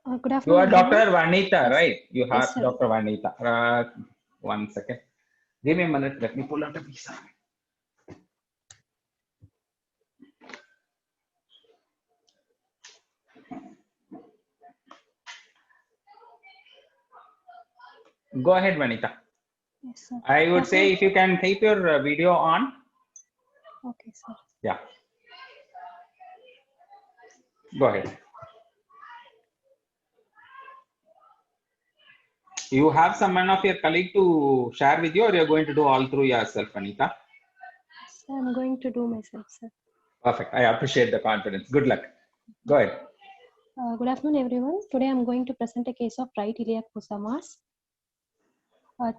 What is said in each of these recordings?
Good You are afternoon, Dr. everyone. Vanita, Yes, right? You are yes, sir. Dr. Vanita. 1 second. Give me a minute. Let me pull out a visa. Go ahead, Vanita. Yes, sir. I Good would say afternoon. if you can keep your video on. Okay, sir. Yeah, go ahead. You have someone of your colleague to share with you, or you're going to do all through yourself, Vanita? Sir, I'm going to do myself, sir. Perfect. I appreciate the confidence. Good luck. Go ahead. Good afternoon, everyone. Today I'm going to present a case of right iliac Kusamas.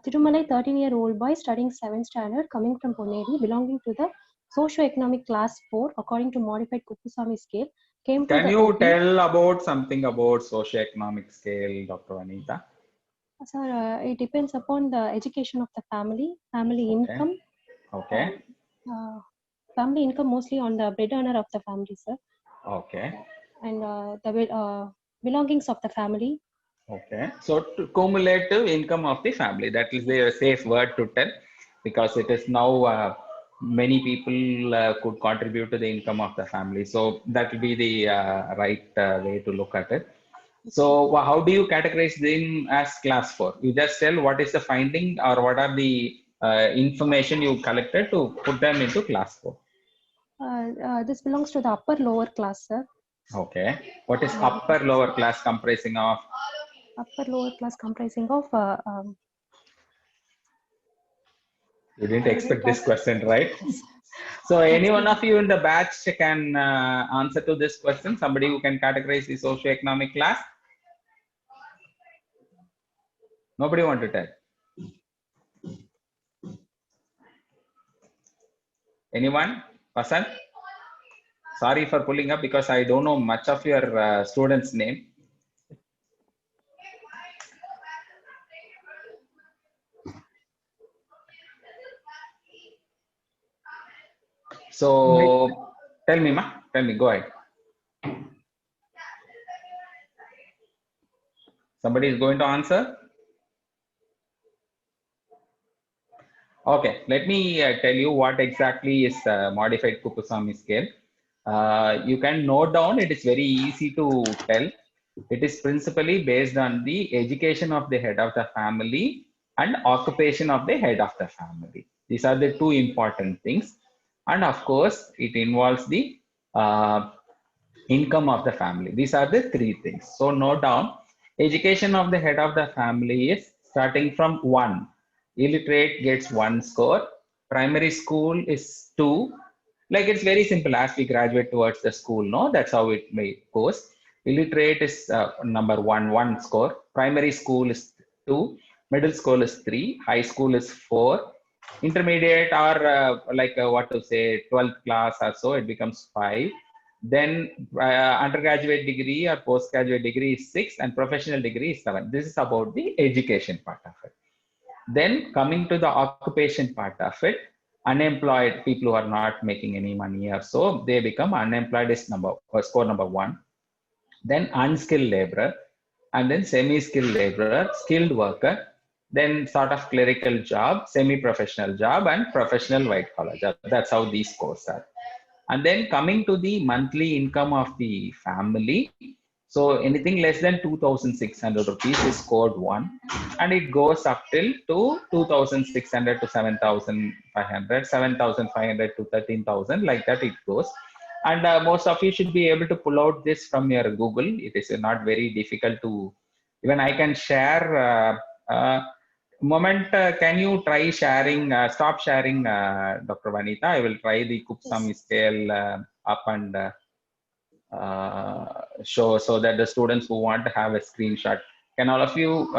Tirumalai, 13-year-old boy studying 7th standard, coming from Poneri, belonging to the socio-economic class 4, according to modified Kupusamy scale, came to Can the you OP. tell about something about socioeconomic scale, Dr. Vanita? Sir, it depends upon the education of the family Okay. income. Okay. Family income mostly on the bread earner of the family, sir. Okay. And the belongings of the family. Okay. So cumulative income of the family. That is the safe word to tell because it is now many people could contribute to the income of the family. So that will be the right way to look at it. So how do you categorize them as class 4? You just tell what is the finding or what are the information you collected to put them into class 4. This belongs to the upper lower class, sir. Okay. What is upper lower class comprising of? Upper lower class comprising of You didn't I didn't expect this talk. question, right? Yes. So any one Actually, of you in the batch can answer to this question? Somebody who can categorize the socioeconomic class? Nobody want to tell. Anyone? Vasan? Sorry for pulling up because I don't know much of your student's name. So tell me, ma. Tell me. Go ahead. Somebody is going to answer. Okay, let me tell you what exactly is modified Kupusamy scale. You can note down, it is very easy to tell. It is principally based on the education of the head of the family and occupation of the head of the family. These are the two important things. And of course, it involves the income of the family. These are the three things. So note down, education of the head of the family is starting from 1. Illiterate gets 1 score. Primary school is 2. Like it's very simple as we graduate towards the school, no? That's how it may goes. Illiterate is number 1 score. Primary school is 2. Middle school is 3. High school is 4. Intermediate or what to say, 12th class or so, it becomes 5. Then undergraduate degree or postgraduate degree is 6 and professional degree is 7. This is about the education part of it. Then coming to the occupation part of it, unemployed people who are not making any money or so, they become unemployed is score number 1. Then unskilled laborer, and then semi-skilled laborer, skilled worker, then sort of clerical job, semi-professional job, and professional white collar job. That's how these scores are. And then coming to the monthly income of the family, so anything less than 2,600 rupees is scored 1, and it goes up till to 2,600 to 7,500, 7,500 to 13,000, like that it goes. And most of you should be able to pull out this from your Google. It is not very difficult to, even I can share. Moment, can you try sharing, stop sharing, Dr. Vanita? I will try the yes. Kupsamy scale up and show so that the students who want to have a screenshot, can all of you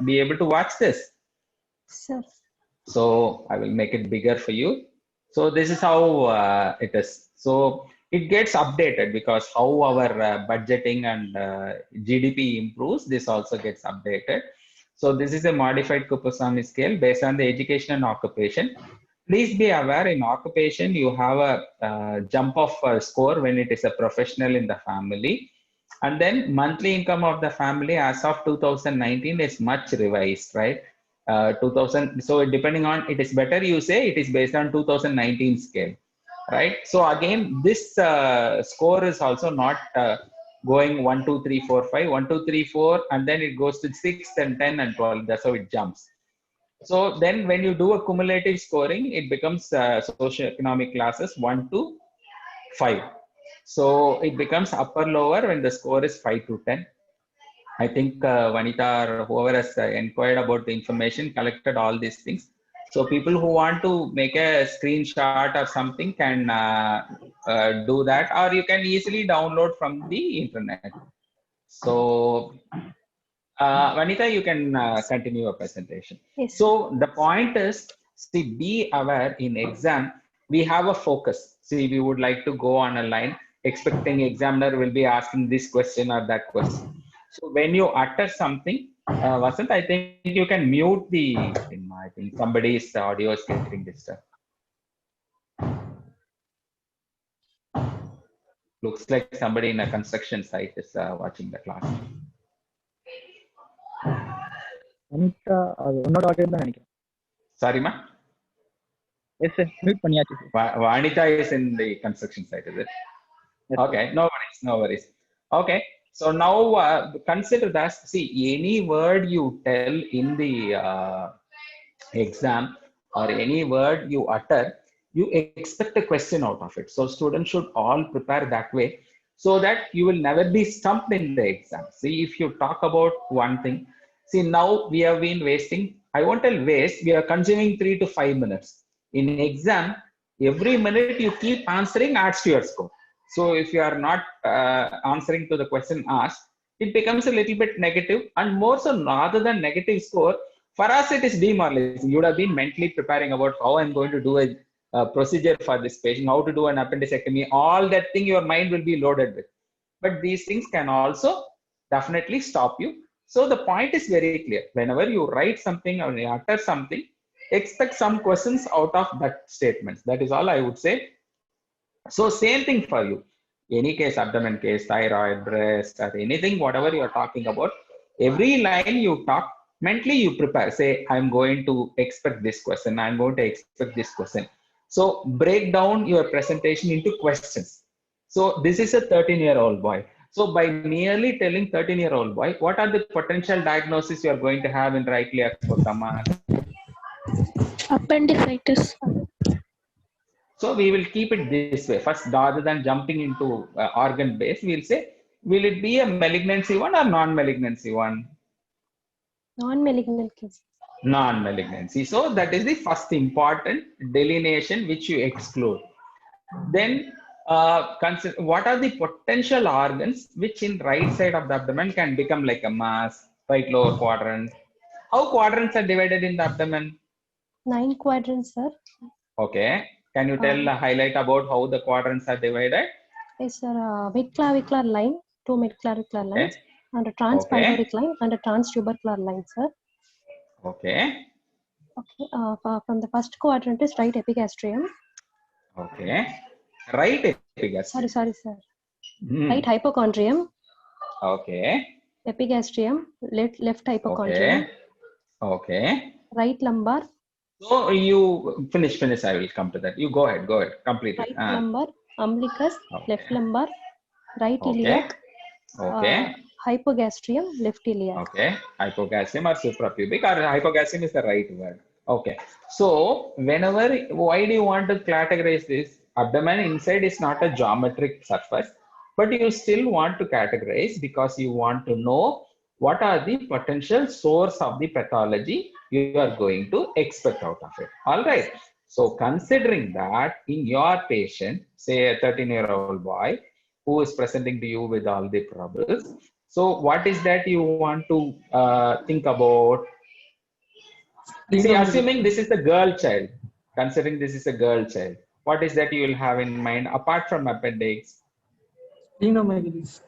be able to watch this? Sir. So I will make it bigger for you. So this is how it is. So it gets updated because how our budgeting and GDP improves, this also gets updated. So this is a modified Kupusamy scale based on the education and occupation. Please be aware, in occupation you have a jump of score when it is a professional in the family. And then monthly income of the family as of 2019 is much revised, right? 2000. So depending on, it is better you say it is based on 2019 scale, right? So again, this score is also not going 1, 2, 3, 4, 5, 1, 2, 3, 4, and then it goes to 6, and 10, and 12. That's how it jumps. So then when you do a cumulative scoring, it becomes socioeconomic classes 1 to 5. So it becomes upper lower when the score is 5 to 10. I think Vanita or whoever has inquired about the information, collected all these things. So people who want to make a screenshot or something can do that, or you can easily download from the internet. So Vanita, you can continue your presentation. Yes. So the point is, see, be aware in exam, we have a focus. See, we would like to go on a line, expecting examiner will be asking this question or that question. So when you utter something, Vasant, I think you can mute the, I think somebody's audio is getting disturbed. Looks like somebody in a construction site is watching the class. Sorry, ma? Yes, sir. Mute பண்ணியாச்சு. Vanita is in the construction site, is it? Yes, okay, no worries, no worries. Okay, so now consider that, see, any word you tell in the exam or any word you utter, you expect a question out of it. So students should all prepare that way so that you will never be stumped in the exam. See, if you talk about one thing, see, now we have been wasting, I won't tell waste, we are consuming 3 to 5 minutes. In exam, every minute you keep answering adds to your score. So if you are not answering to the question asked, it becomes a little bit negative, and more so rather than negative score, for us it is demoralizing. You would have been mentally preparing about how I'm going to do a procedure for this patient, how to do an appendectomy, all that thing your mind will be loaded with. But these things can also definitely stop you. So the point is very clear. Whenever you write something or you utter something, expect some questions out of that statement. That is all I would say. So same thing for you. Any case, abdomen case, thyroid, breast, or anything, whatever you are talking about, every line you talk, mentally you prepare. Say, I'm going to expect this question. I'm going to expect this question. So break down your presentation into questions. So this is a 13-year-old boy. So by merely telling 13-year-old boy, what are the potential diagnoses you are going to have in right iliac fossa mass? Appendicitis. So we will keep it this way. First, rather than jumping into organ base, we'll say, will it be a malignancy one or non-malignancy one? Non-malignant case. Non-malignancy. So that is the first important delineation which you exclude. Then consider what are the potential organs which in right side of the abdomen can become like a mass, right lower quadrant. How quadrants are divided in the abdomen? 9 quadrants, sir. Okay. Can you tell highlight about how the quadrants are divided? Yes, sir. Mid-clavicular line, 2 mid-clavicular lines, and a transpyloric line and a transtubercular line, sir. Okay. Okay. From the first quadrant is right epigastrium. Okay. Right epigastrium. Sorry, sir. Right hypochondrium. Okay. Epigastrium, left hypochondrium. Okay. Right lumbar. So you finish. I will come to that. You go ahead. Complete it. Right lumbar, umbilicus, left lumbar, right iliac. Okay. Hypogastrium, left iliac. Okay. Hypogastrium or suprapubic, or hypogastrium is the right word. Okay. So whenever, why do you want to categorize this? Abdomen inside is not a geometric surface, but you still want to categorize because you want to know what are the potential source of the pathology you are going to expect out of it. All right. So considering that in your patient, say a 13-year-old boy who is presenting to you with all the troubles, so what is that you want to think about? See, assuming this is a girl child, considering this is a girl child, what is that you will have in mind apart from appendix? Splenomegaly.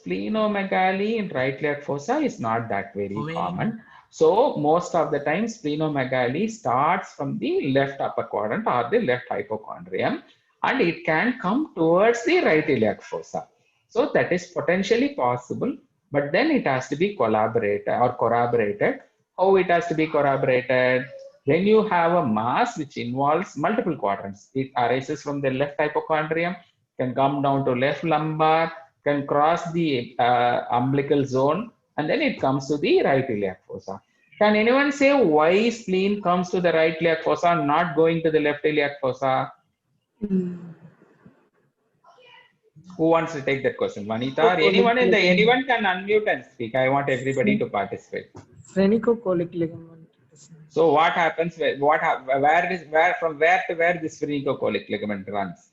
Splenomegaly in right iliac fossa is not that very common. So most of the time splenomegaly starts from the left upper quadrant or the left hypochondrium, and it can come towards the right iliac fossa. So that is potentially possible, but then it has to be collaborated or corroborated. How it has to be corroborated? When you have a mass which involves multiple quadrants, it arises from the left hypochondrium, can come down to left lumbar, can cross the umbilical zone, and then it comes to the right iliac fossa. Can anyone say why spleen comes to the right iliac fossa, not going to the left iliac fossa? Who wants to take that question? Vanita or anyone in the anyone can unmute and speak. I want everybody to participate. Phrenicocholic ligament. So what happens? Where from where to where this phrenicocholic ligament runs?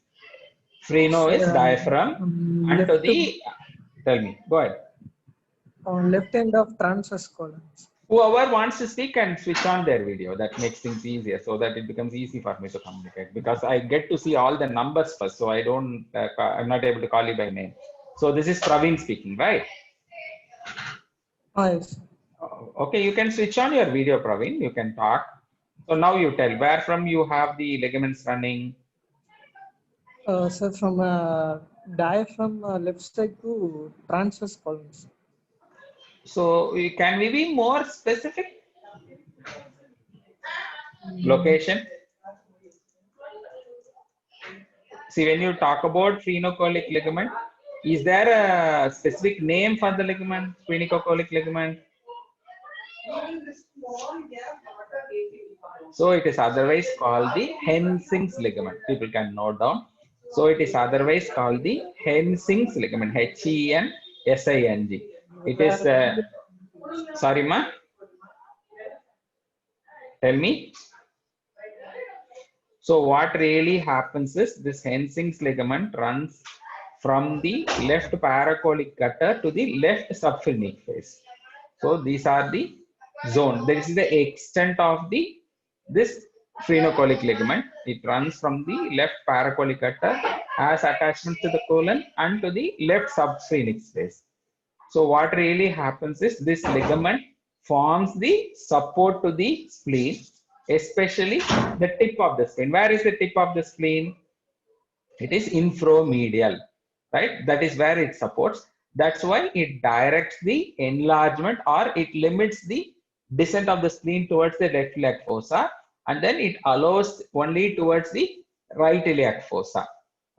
Phreno is diaphragm, and to the tell me. Go ahead. Left end of transverse colon. Whoever wants to speak can switch on their video. That makes things easier, so that it becomes easy for me to communicate. Because I get to see all the numbers first, so I don't. I'm not able to call you by name. So this is Praveen speaking, right? Yes. Okay, you can switch on your video, Praveen. You can talk. So now you tell where from you have the ligaments running. Sir, from diaphragm left side to transverse columns. So can we be more specific? Location. See, when you talk about phrenicocholic ligament, is there a specific name for the ligament, phrenicocholic ligament? So it is otherwise called the Hensing's ligament. People can note down. So it is otherwise called the Hensing's ligament, H-E-N-S-I-N-G. It is, sorry ma, tell me. So what really happens is this Hensing's ligament runs from the left paracolic gutter to the left subphrenic face. So these are the zone. This is the extent of this phrenicocholic ligament. It runs from the left paracolic gutter as attachment to the colon and to the left subphrenic space. So what really happens is this ligament forms the support to the spleen, especially the tip of the spleen. Where is the tip of the spleen? It is infromedial, right? That is where it supports. That's why it directs the enlargement or it limits the descent of the spleen towards the left iliac fossa, and then it allows only towards the right iliac fossa,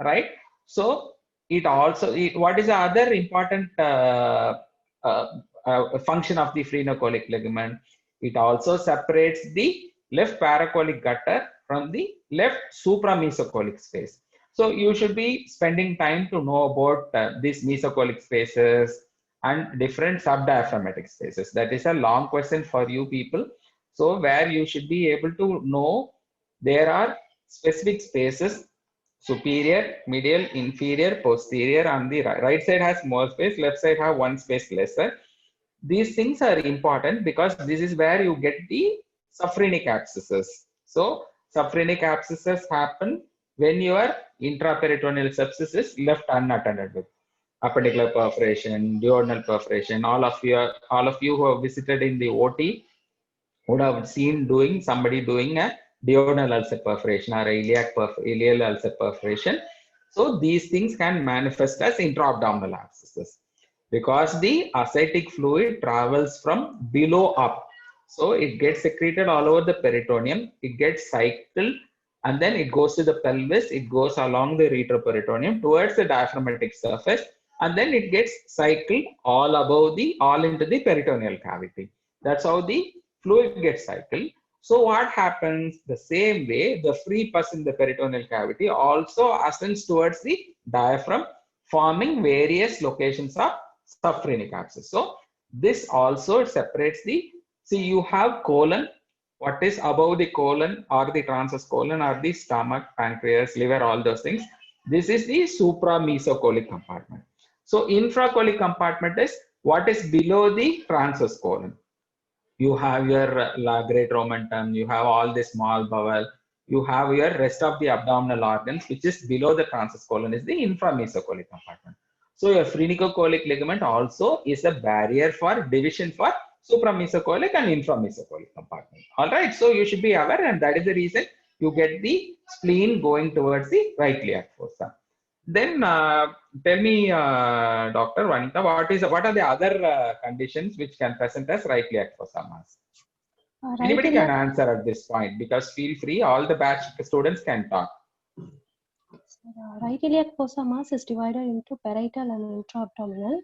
right? So it also, what is the other important function of the phrenicocholic ligament? It also separates the left paracolic gutter from the left supramesocholic space. So you should be spending time to know about these mesocholic spaces and different subdiaphragmatic spaces. That is a long question for you people. So where you should be able to know there are specific spaces, superior, medial, inferior, posterior. On the right side has more space, left side have one space lesser. These things are important because this is where you get the subphrenic abscesses. So subphrenic abscesses happen when your intraperitoneal sepsis is left unattended with appendicular perforation, duodenal perforation. All of you who have visited in the OT would have seen somebody doing a duodenal ulcer perforation or ileal ulcer perforation. So these things can manifest as intra-abdominal abscesses because the ascitic fluid travels from below up. So it gets secreted all over the peritoneum, it gets cycled, and then it goes to the pelvis, it goes along the retroperitoneum towards the diaphragmatic surface, and then it gets cycled all into the peritoneal cavity. That's how the fluid gets cycled. So what happens? The same way, the free pus in the peritoneal cavity also ascends towards the diaphragm, forming various locations of subphrenic abscess. So this also separates see, you have colon. What is above the colon or the transverse colon or the stomach, pancreas, liver, all those things. This is the supramesocholic compartment. So infracholic compartment is what is below the transverse colon. You have your great omentum, you have all the small bowel, you have your rest of the abdominal organs, which is below the transverse colon is the inframesocholic compartment. So your phrenicocholic ligament also is a barrier for division for supramesocholic and inframesocholic compartment. All right, so you should be aware, and that is the reason you get the spleen going towards the right iliac fossa. Then tell me, Dr. Vanita, what are the other conditions which can present as right iliac fossa? Right Anybody can iliac, answer at this point because feel free, all the batch students can talk. right iliac fossa mass is divided into parietal and intra-abdominal.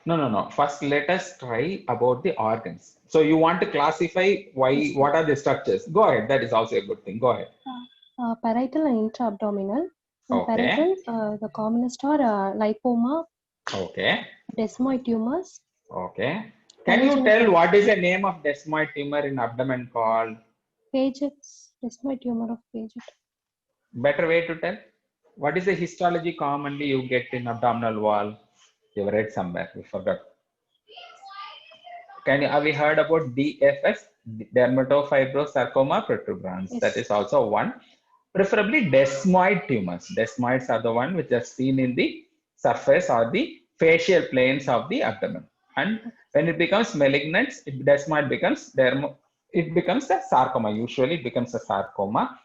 No. First, let us try about the organs. So you want to classify Yes, sir. what are the structures? Go ahead. That is also a good thing. Go ahead. Parietal and intra-abdominal. In Okay. parietal, the commonest are lipoma, Okay. desmoid tumors. Okay. Can you Pathogenic tell what is the name of desmoid tumor in abdomen called? Paget's desmoid tumor of Paget. Better way to tell? What is the histology commonly you get in abdominal wall? You've read somewhere. You forgot. Have you heard about DFS? Dermatofibrosarcoma protuberans. Yes. That is also one. Preferably desmoid tumors. Desmoids are the one which are seen in the surface or the facial planes of the abdomen. And when it becomes malignant, desmoid becomes it becomes a sarcoma. Usually it becomes a sarcoma.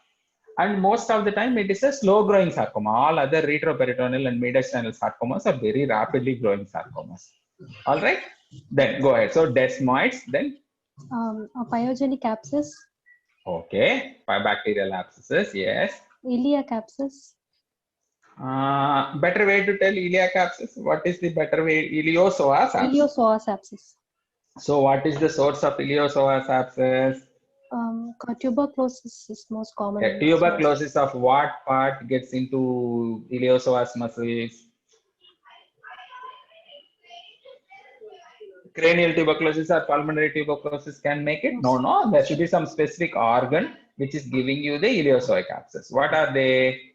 And most of the time it is a slow growing sarcoma. All other retroperitoneal and mediastinal sarcomas are very rapidly growing sarcomas. All right, then go ahead. So desmoids, then A pyogenic abscess, okay, bacterial abscesses, yes. iliac abscess, Better way to tell iliac abscess. What is the better way? Iliopsoas abscess. iliopsoas abscess. So what is the source of iliopsoas abscess? Tuberculosis is most common. Tuberculosis of what part gets into iliopsoas muscles? Cranial tuberculosis or pulmonary tuberculosis can make it? No. There should be some specific organ which is giving you the iliopsoic abscess. What are they?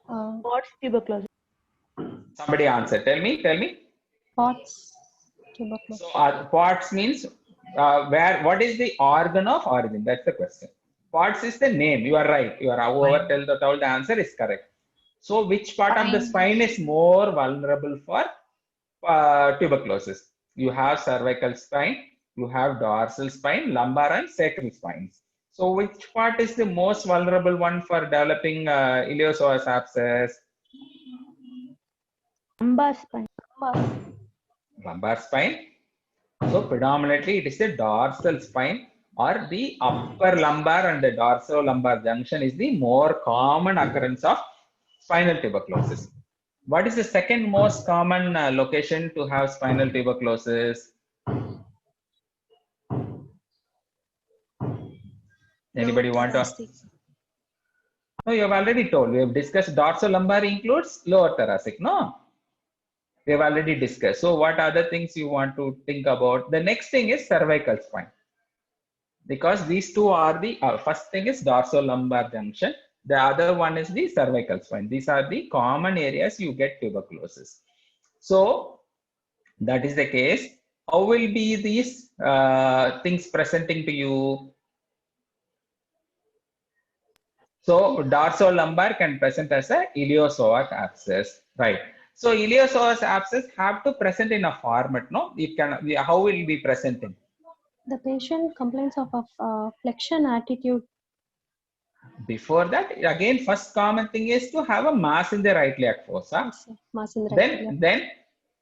What's tuberculosis? Somebody answer. Tell me. POTS tuberculosis. So POTS means what is the organ of origin? That's the question. POTS is the name. You are right. Whoever told the answer is correct. So which part of the spine is more vulnerable for tuberculosis? You have cervical spine, you have dorsal spine, lumbar and sacral spines. So which part is the most vulnerable one for developing iliopsoas abscess? Lumbar spine. Lumbar spine. So predominantly it is the dorsal spine or the upper lumbar and the dorsolalumbar junction is the more common occurrence of spinal tuberculosis. What is the second most common location to have spinal tuberculosis? Anybody want to? No, you have already told. We have discussed dorsolalumbar includes lower thoracic. No, we have already discussed. So what other things you want to think about? The next thing is cervical spine. Because these two are the first thing is dorsolalumbar junction. The other one is the cervical spine. These are the common areas you get tuberculosis. So that is the case. How will be these things presenting to you? So dorsolalumbar can present as a iliopsoas abscess, right? So iliopsoas abscess have to present in a format, no? It can. How will it be presenting? The patient complains of a flexion attitude. Before that, again, first common thing is to have a mass in the right iliac fossa. Yes, mass in the right iliac. Then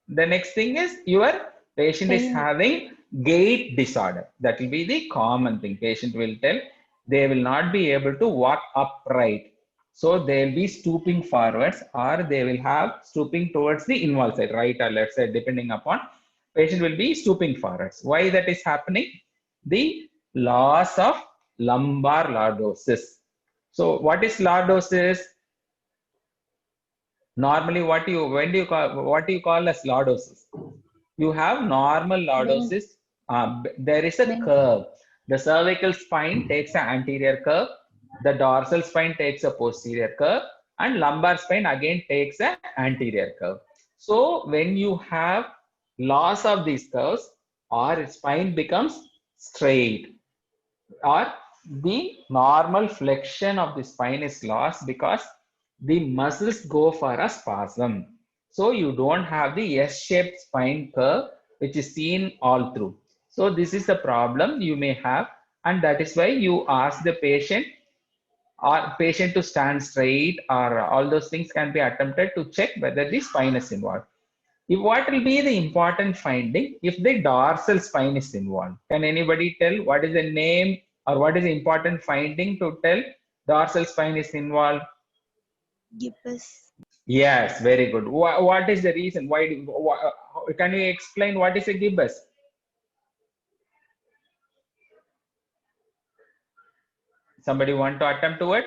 the next thing is your patient is having gait disorder. That will be the common thing. Patient will tell they will not be able to walk upright. So they will be stooping forwards or they will have stooping towards the involved side, right or left side, depending upon patient will be stooping forwards. Why that is happening? The loss of lumbar lordosis. So what is lordosis? Normally, what do you call as lordosis? You have normal lordosis. There is a curve. The cervical spine takes an anterior curve. The dorsal spine takes a posterior curve, and lumbar spine again takes an anterior curve. So when you have loss of these curves, or spine becomes straight, or the normal flexion of the spine is lost because the muscles go for a spasm. So you don't have the S-shaped spine curve which is seen all through. So this is the problem you may have, and that is why you ask the patient or patient to stand straight, or all those things can be attempted to check whether the spine is involved. If what will be the important finding if the dorsal spine is involved? Can anybody tell what is the name or what is the important finding to tell dorsal spine is involved? Gibbous. Yes, very good. What is the reason? Can you explain what is a gibbous? Somebody want to attempt to it?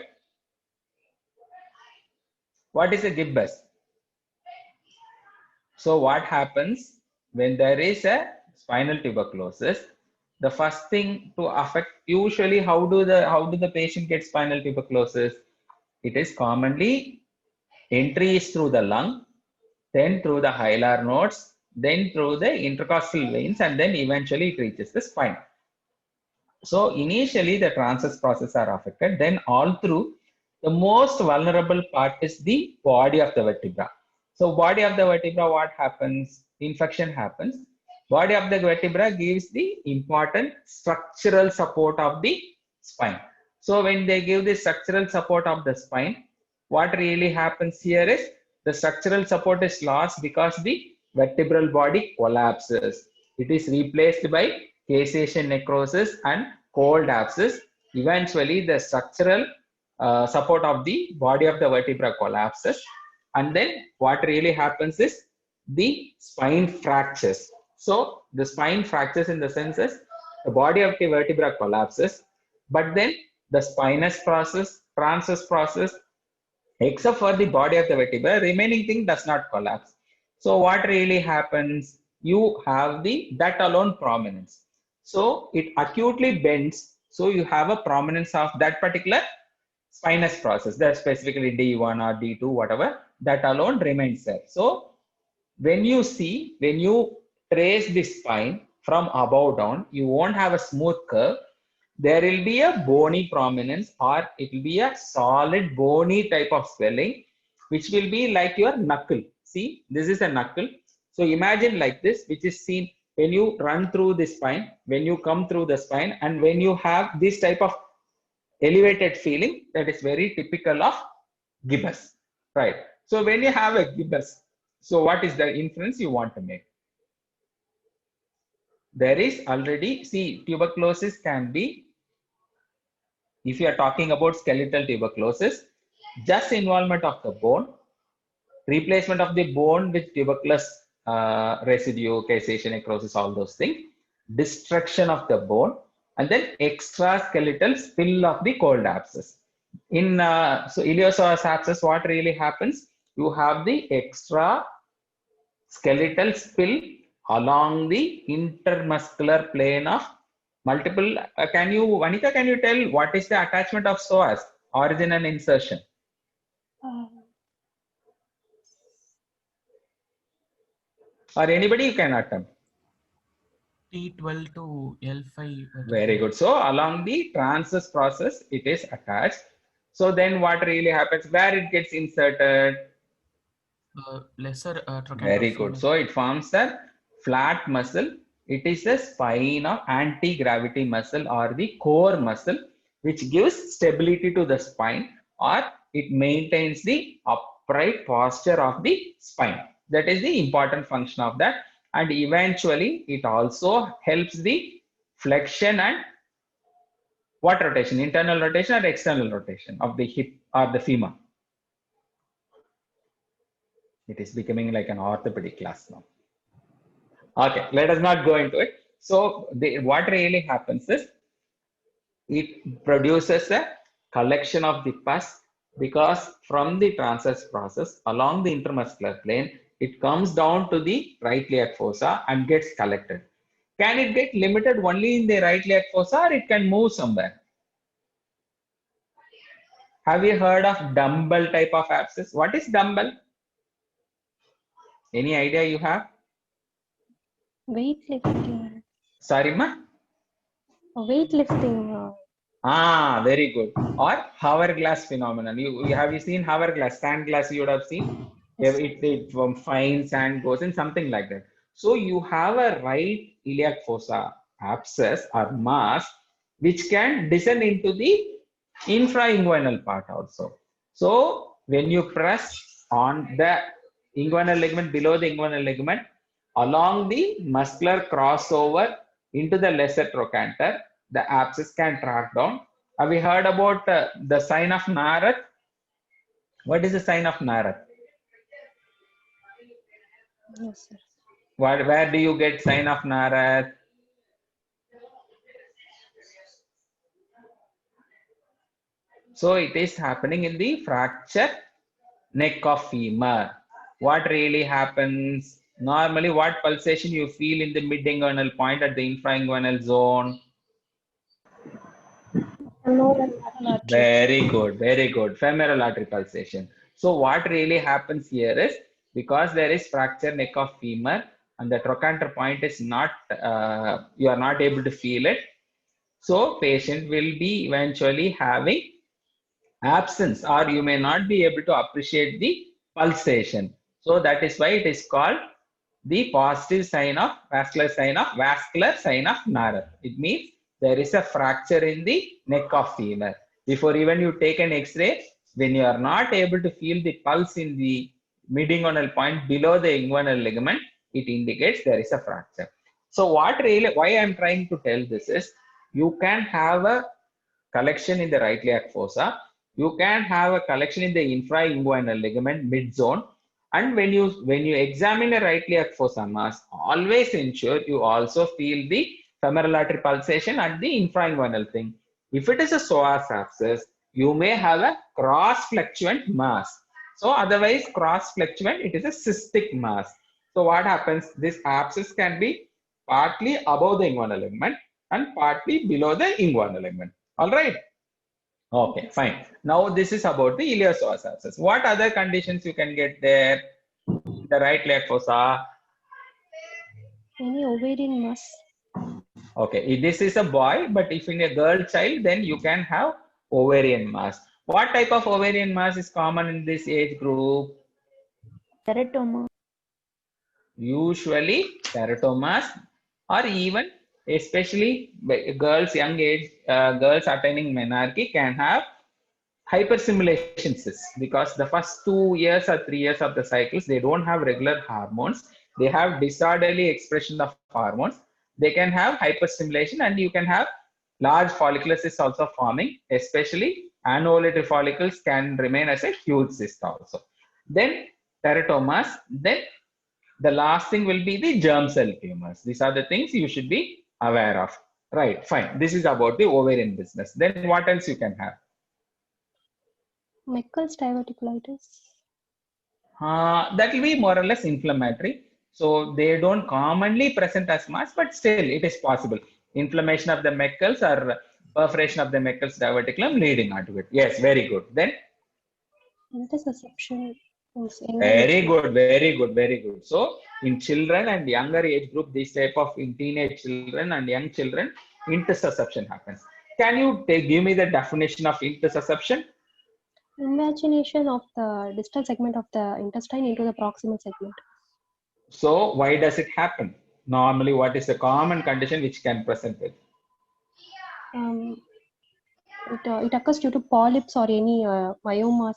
What is a gibbous? So what happens when there is a spinal tuberculosis? The first thing to affect, usually how do the patient get spinal tuberculosis? It is commonly entry is through the lung, then through the hilar nodes, then through the intercostal veins, and then eventually it reaches the spine. So initially the transverse process are affected, then all through the most vulnerable part is the body of the vertebra. So body of the vertebra, what happens? Infection happens. Body of the vertebra gives the important structural support of the spine. So when they give the structural support of the spine, what really happens here is the structural support is lost because the vertebral body collapses. It is replaced by caseation necrosis and cold abscess. Eventually, the structural support of the body of the vertebra collapses, and then what really happens is the spine fractures. So the spine fractures in the sense is the body of the vertebra collapses, but then the spinous process, transverse process, except for the body of the vertebra, remaining thing does not collapse. So what really happens? You have that alone prominence. So it acutely bends. So you have a prominence of that particular spinous process, that specifically D1 or D2, whatever, that alone remains there. So when you trace the spine from above down, you won't have a smooth curve. There will be a bony prominence, or it will be a solid bony type of swelling, which will be like your knuckle. See, this is a knuckle. So imagine like this, which is seen when you run through the spine, when you come through the spine, and when you have this type of elevated feeling, that is very typical of gibbous, right? So when you have a gibbous, so what is the inference you want to make? There is already, see, tuberculosis can be, if you are talking about skeletal tuberculosis, just involvement of the bone, replacement of the bone with tuberculous residue, caseation, necrosis, all those things, destruction of the bone, and then extraskeletal spill of the cold abscess. In so iliopsoas abscess, what really happens? You have the extra skeletal spill along the intermuscular plane of multiple. Vanika, can you tell what is the attachment of psoas? Origin and insertion. Or anybody you can attempt. T12 to L5. Very good. So along the transverse process, it is attached. So then what really happens? Where it gets inserted? Lesser trochanter. Very good. So it forms a flat muscle. It is a spine of anti-gravity muscle or the core muscle, which gives stability to the spine, or it maintains the upright posture of the spine. That is the important function of that. And eventually it also helps the flexion and what rotation? Internal rotation or external rotation of the hip or the femur. It is becoming like an orthopedic class now. Okay, let us not go into it. So what really happens is it produces a collection of the pus, because from the transverse process along the intermuscular plane, it comes down to the right iliac fossa and gets collected. Can it get limited only in the right iliac fossa, or it can move somewhere? Have you heard of dumbbell type of abscess? What is dumbbell? Any idea you have? Weightlifting. Sorry, ma? Weightlifting. Very good. Or hourglass phenomenon. Have you seen hourglass? Sand glass you would have seen. It fine sand goes in, something like that. So you have a right iliac fossa abscess or mass which can descend into the infrainguinal part also. So when you press on the inguinal ligament below the inguinal ligament along the muscular crossover into the lesser trochanter, the abscess can track down. Have you heard about the sign of Narath? What is the sign of Narath? Yes, sir. Where do you get sign of Narath? So it is happening in the fracture neck of femur. What really happens? Normally, what pulsation you feel in the mid-inguinal point at the infrainguinal zone? Very good, very good. Femoral artery pulsation. So what really happens here is because there is fracture neck of femur and the trochanter point is not, you are not able to feel it. So patient will be eventually having absence or you may not be able to appreciate the pulsation. So that is why it is called the positive sign of vascular sign of Narath. It means there is a fracture in the neck of femur. Before even you take an X-ray, when you are not able to feel the pulse in the mid-inguinal point below the inguinal ligament, it indicates there is a fracture. So why I am trying to tell this is, you can have a collection in the right iliac fossa, you can have a collection in the infrainguinal ligament mid-zone, and when you examine a right iliac fossa mass, always ensure you also feel the femoral artery pulsation at the infrainguinal thing. If it is a psoas abscess, you may have a cross fluctuant mass. So otherwise cross fluctuant, it is a cystic mass. So what happens? This abscess can be partly above the inguinal ligament and partly below the inguinal ligament. All right. Okay, fine. Now this is about the iliopsoas abscess. What other conditions you can get there? The right iliac fossa. Any ovarian mass? Okay, this is a boy, but if in a girl child, then you can have ovarian mass. What type of ovarian mass is common in this age group? Teratoma. Usually teratomas, or even especially girls, young age girls attaining menarche can have hyperstimulation cysts, because the first 2 years or 3 years of the cycles, they don't have regular hormones. They have disorderly expression of hormones. They can have hyperstimulation, and you can have large follicular cysts also forming, especially anovulatory follicles can remain as a huge cyst also. Then teratomas, then the last thing will be the germ cell tumors. These are the things you should be aware of. Right, fine. This is about the ovarian business. Then what else you can have? Meckel's diverticulitis. That will be more or less inflammatory. So they don't commonly present as mass, but still it is possible. Inflammation of the Meckel's or perforation of the Meckel's diverticulum leading onto it. Yes, very good. Then Intussusception. very good, very good, very good. So in children and younger age group, this type of in teenage children and young children, intussusception happens. Can you give me the definition of intussusception? Imagination of the distal segment of the intestine into the proximal segment. So why does it happen? Normally, what is the common condition which can present with? It occurs due to polyps or any myomas.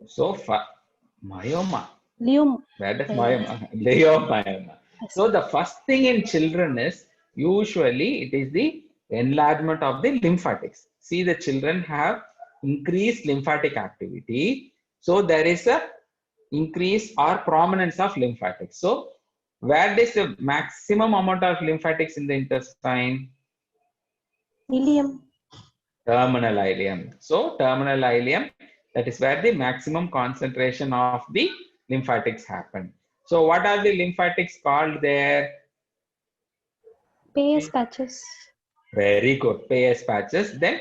So myoma. Where does myoma? Leiomyoma. So the first thing in children is usually it is the enlargement of the lymphatics. See, the children have increased lymphatic activity. So there is a increase or prominence of lymphatics. So where is the maximum amount of lymphatics in the intestine? Ileum. Terminal ileum. So terminal ileum, that is where the maximum concentration of the lymphatics happen. So what are the lymphatics called there? Peyer's patches. Very good. Peyer's patches. Then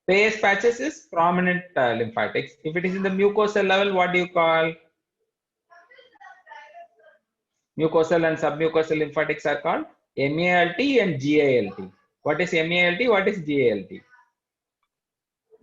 Peyer's patches is prominent lymphatics. If it is in the mucosal level, what do you call? Mucosal and submucosal lymphatics are called MALT and GALT. What is MALT? What is GALT?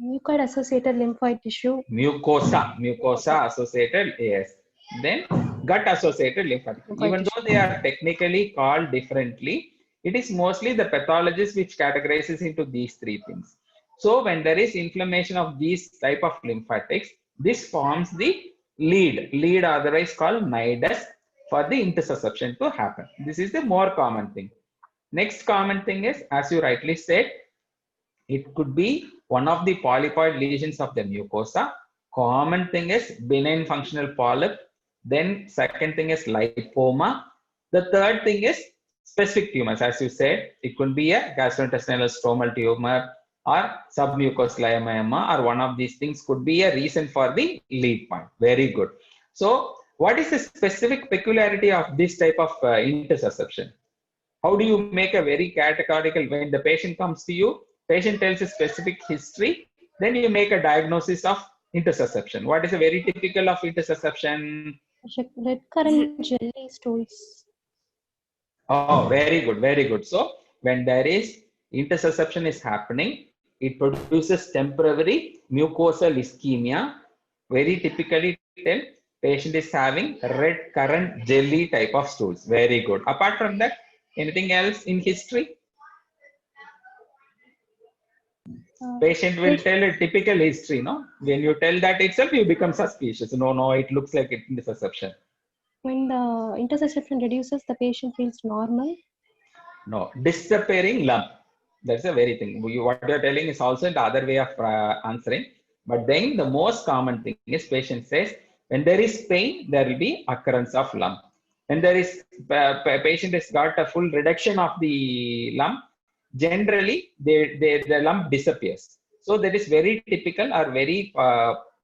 Mucoid associated lymphoid tissue. Mucosa associated, yes. Then gut associated lymphatic. Even though they are technically called differently, it is mostly the pathologist which categorizes into these three things. So when there is inflammation of these type of lymphatics, this forms the lead otherwise called nidus for the intussusception to happen. This is the more common thing. Next common thing is, as you rightly said, it could be one of the polypoid lesions of the mucosa. Common thing is benign functional polyp. Then second thing is lipoma. The third thing is specific tumors. As you said, it could be a gastrointestinal stromal tumor or submucous leiomyoma, or one of these things could be a reason for the lead point. Very good. So what is the specific peculiarity of this type of intussusception? How do you make a very categorical, when the patient comes to you, patient tells a specific history, then you make a diagnosis of intussusception. What is a very typical of intussusception? Red currant jelly stools. Oh, very good, very good. So when there is intussusception is happening, it produces temporary mucosal ischemia. Very typically, tell patient is having red currant jelly type of stools. Very good. Apart from that, anything else in history? Patient will tell a typical history, no? When you tell that itself, you become suspicious. No, it looks like it intussusception. When the intussusception reduces, the patient feels normal. No, disappearing lump. That's a very thing. What you're telling is also the other way of answering. But then the most common thing is patient says, when there is pain, there will be occurrence of lump. When there is patient has got a full reduction of the lump, generally the lump disappears. So that is very typical or very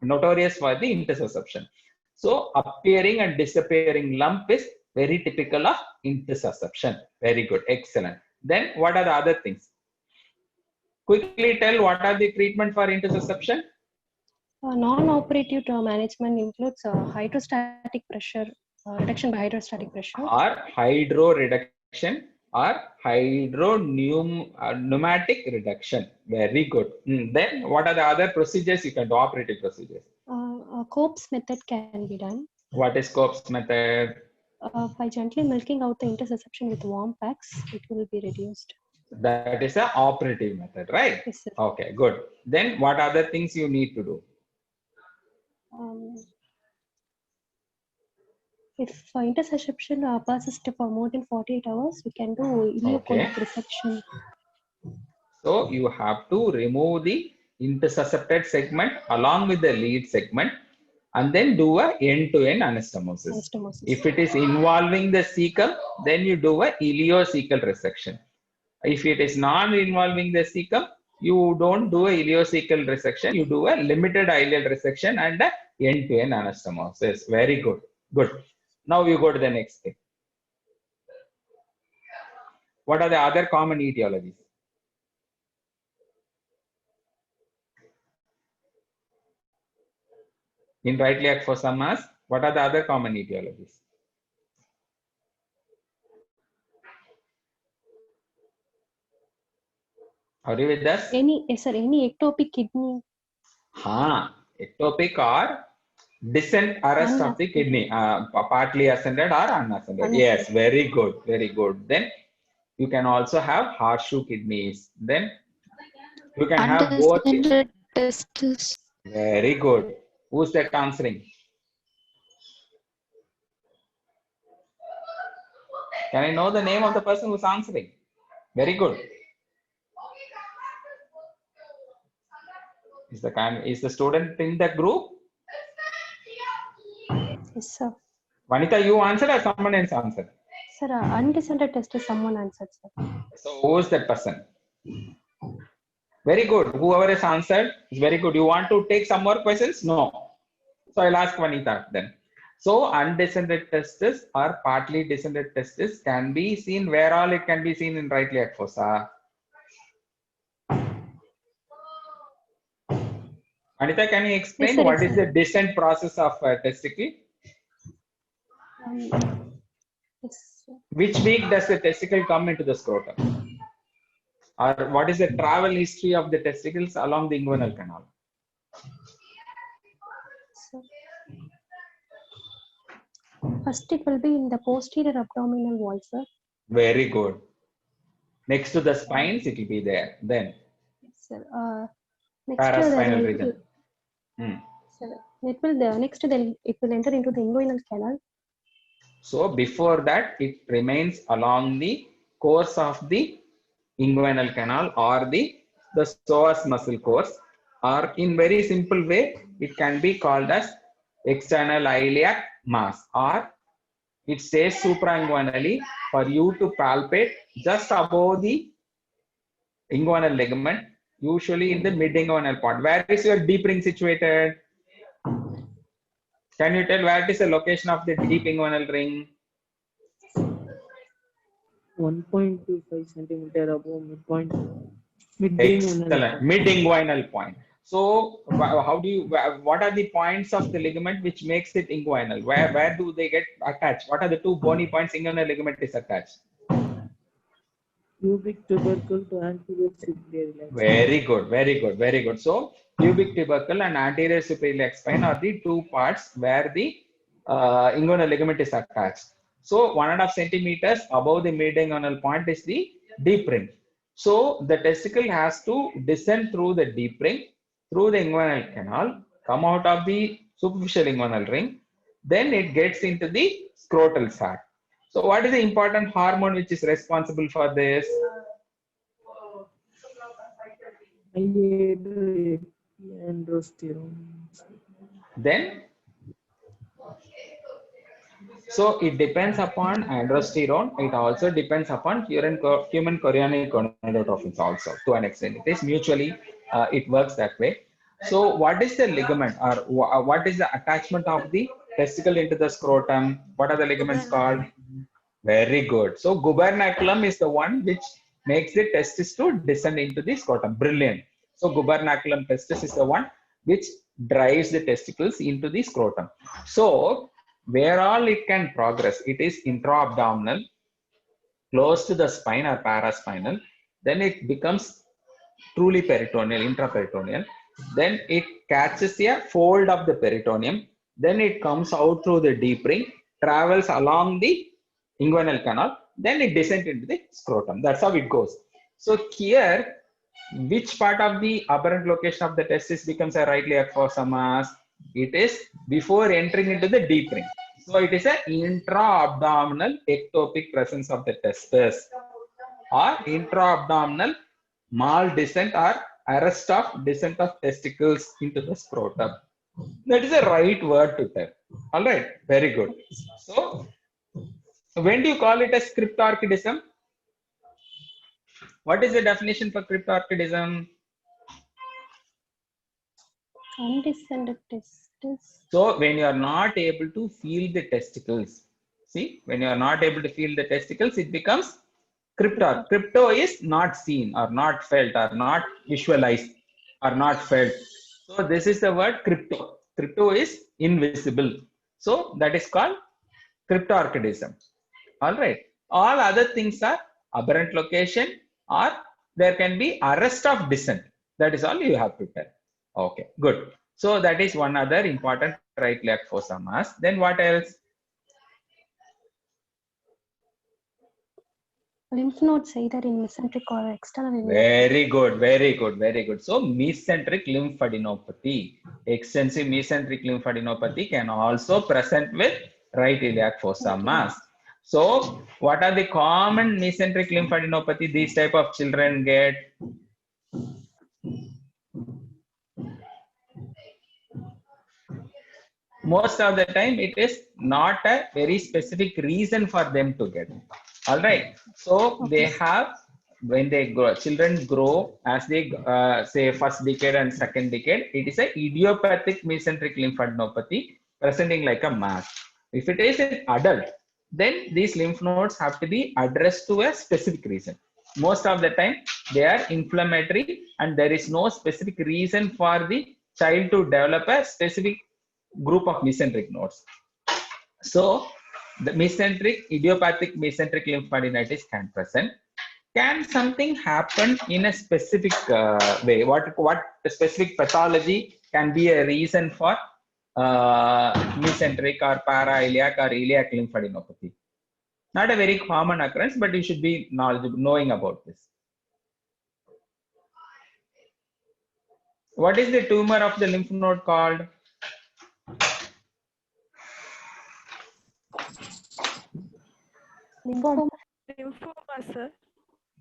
notorious for the intussusception. So appearing and disappearing lump is very typical of intussusception. Very good, excellent. Then what are the other things? Quickly tell what are the treatment for intussusception? Non-operative management includes hydrostatic pressure, reduction by hydrostatic pressure. Or hydro reduction or pneumatic reduction. Very good. Then what are the other procedures you can do, operative procedures? Cope's method can be done. What is Cope's method? By gently milking out the intussusception with warm packs, it will be reduced. That is an operative method, right? Yes, sir. Okay, good. Then what other things you need to do? If intussusception persists for more than 48 hours, we can do ileocolic resection. So you have to remove the intussuscepted segment along with the lead segment and then do a end-to-end anastomosis. If it is involving the cecum, then you do a ileocecal resection. If it is not involving the cecum, you don't do a ileocecal resection, you do a limited ileal resection and a end-to-end anastomosis. Very good. Good. Now you go to the next thing. What are the other common etiologies? In right iliac fossa mass, what are the other common etiologies? Are you with us? Any ectopic kidney. Ectopic or descent arrest of the kidney, partly ascended or unascended. Yes, very good, very good. Then you can also have horseshoe kidneys. Then you can have both. Testis. Very good. Who's that answering? Can I know the name of the person who's answering? Very good. Is the student in the group? Yes, sir. Vanita, you answered or someone else answered? Sir, undescended testis, someone answered, sir. So who is that person? Very good. Whoever has answered is very good. You want to take some more questions? No. So I'll ask Vanita then. So undescended testis or partly descended testis can be seen where all it can be seen in right iliac fossa. Anita, can you explain Yes, what is the descent process of testicle? Yes, sir. Which week does the testicle come into the scrotum? Or what is the travel history of the testicles along the inguinal canal? Sir. First, it will be in the posterior abdominal wall, sir. Very good. Next to the spines, it will be there. Then Yes, sir. Next, Paraspinal there region. will it will enter into the inguinal canal. So before that, it remains along the course of the inguinal canal or the psoas muscle course, or in very simple way, it can be called as external iliac mass, or it stays suprainguinally for you to palpate just above the inguinal ligament, usually in the mid-inguinal part. Where is your deep ring situated? Can you tell where is the location of the deep inguinal ring? 1.25 centimeter above midpoint. Excellent. Mid-inguinal point. So how do you, what are the points of the ligament which makes it inguinal? Where do they get attached? What are the two bony points inguinal ligament is attached? Pubic tubercle to anterior superior iliac. Very good, very good, very good. So pubic tubercle and anterior superior iliac spine are the two parts where the inguinal ligament is attached. So 1.5 centimeters above the mid-inguinal point is the deep ring. So the testicle has to descend through the deep ring, through the inguinal canal, come out of the superficial inguinal ring, then it gets into the scrotal sac. So what is the important hormone which is responsible for this? Androsterone. Then, so it depends upon androsterone. It also depends upon human chorionic gonadotropins also to an extent. It is mutually, it works that way. So what is the ligament, or what is the attachment of the testicle into the scrotum? What are the ligaments called? Very good. So gubernaculum is the one which makes the testis to descend into the scrotum. Brilliant. So gubernaculum testis is the one which drives the testicles into the scrotum. So where all it can progress, it is intra-abdominal, close to the spine or paraspinal. Then it becomes truly peritoneal, intraperitoneal. Then it catches a fold of the peritoneum. Then it comes out through the deep ring, travels along the inguinal canal, then it descends into the scrotum. That's how it goes. So here, which part of the aberrant location of the testis becomes a right iliac fossa mass? It is before entering into the deep ring. So it is an intra-abdominal ectopic presence of the testis, or intra-abdominal mal descent or arrest of descent of testicles into the scrotum. That is the right word to tell. All right, very good. So when do you call it as cryptorchidism? What is the definition for cryptorchidism? Undescended testis. So when you are not able to feel the testicles, see, when you are not able to feel the testicles, it becomes cryptor. Crypto is not seen or not felt or not visualized or not felt. So this is the word crypto. Crypto is invisible. So that is called cryptorchidism. All right. All other things are aberrant location, or there can be arrest of descent. That is all you have to tell. Okay, good. So that is one other important right iliac fossa mass. Then what else? Lymph nodes either in mesenteric or external. Very good, very good, very good. So mesenteric lymphadenopathy, extensive mesenteric lymphadenopathy can also present with right iliac fossa mass. So what are the common mesenteric lymphadenopathy these type of children get? Most of the time it is not a very specific reason for them to get. All right. So they have, when they grow, children grow as they say first decade and second decade, it is a idiopathic mesenteric lymphadenopathy presenting like a mass. If it is an adult, then these lymph nodes have to be addressed to a specific reason. Most of the time they are inflammatory and there is no specific reason for the child to develop a specific group of mesenteric nodes. So the mesenteric, idiopathic mesenteric lymphadenitis can present. Can something happen in a specific way? What specific pathology can be a reason for mesenteric or parailiac or iliac lymphadenopathy? Not a very common occurrence, but you should be knowing about this. What is the tumor of the lymph node called? Lymphoma. Lymphoma, sir.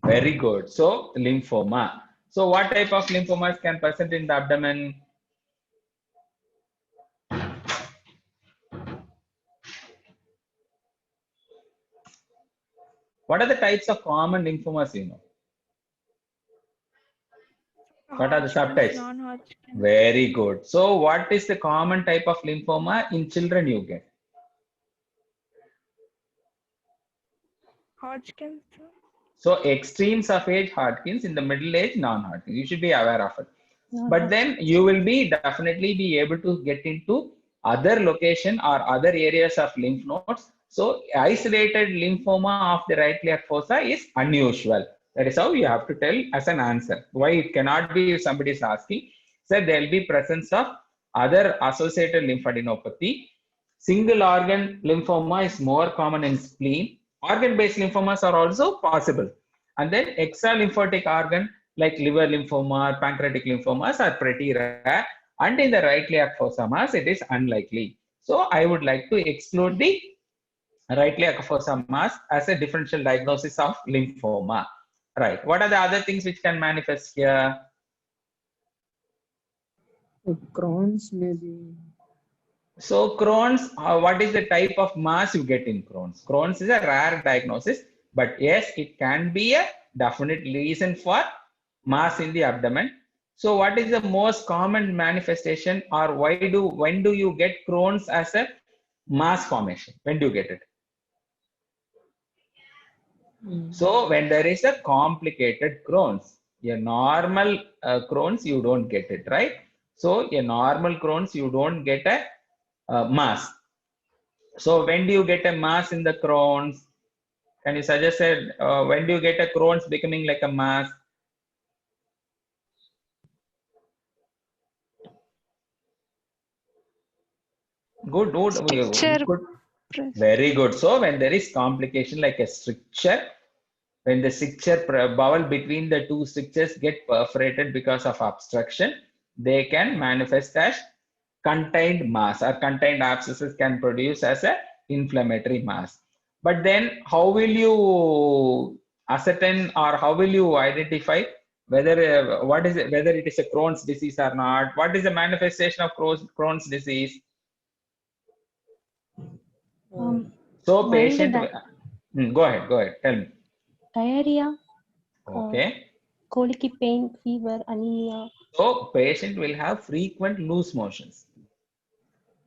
Very good. So lymphoma. So what type of lymphomas can present in the abdomen? What are the types of common lymphomas you know? What are the subtypes? Non-Hodgkin. Very good. So what is the common type of lymphoma in children you get? Hodgkin, sir. So extremes of age Hodgkin's, in the middle age non-Hodgkin. You should be aware of it. But then you will be definitely be able to get into other location or other areas of lymph nodes. So isolated lymphoma of the right iliac fossa is unusual. That is how you have to tell as an answer. Why it cannot be if somebody is asking. So there will be presence of other associated lymphadenopathy. Single organ lymphoma is more common in spleen. Organ-based lymphomas are also possible. And then extra lymphatic organ like liver lymphoma or pancreatic lymphomas are pretty rare. And in the right iliac fossa mass, it is unlikely. So I would like to exclude the right iliac fossa mass as a differential diagnosis of lymphoma. Right. What are the other things which can manifest here? Crohn's maybe. So Crohn's, what is the type of mass you get in Crohn's? Crohn's is a rare diagnosis, but yes, it can be a definite reason for mass in the abdomen. So what is the most common manifestation, or when do you get Crohn's as a mass formation? When do you get it? So when there is a complicated Crohn's, a normal Crohn's, you don't get it, right? So a normal Crohn's, you don't get a mass. So when do you get a mass in the Crohn's? Can you suggest when do you get a Crohn's becoming like a mass? Good. Very good. So when there is complication like a stricture, when the stricture bowel between the two strictures get perforated because of obstruction, they can manifest as contained mass, or contained abscesses can produce as a inflammatory mass. But then how will you ascertain, or how will you identify whether whether it is a Crohn's disease or not? What is the manifestation of Crohn's disease? So patient, go ahead, tell me. Diarrhea, Okay. colicky pain, fever, anemia. So patient will have frequent loose motions.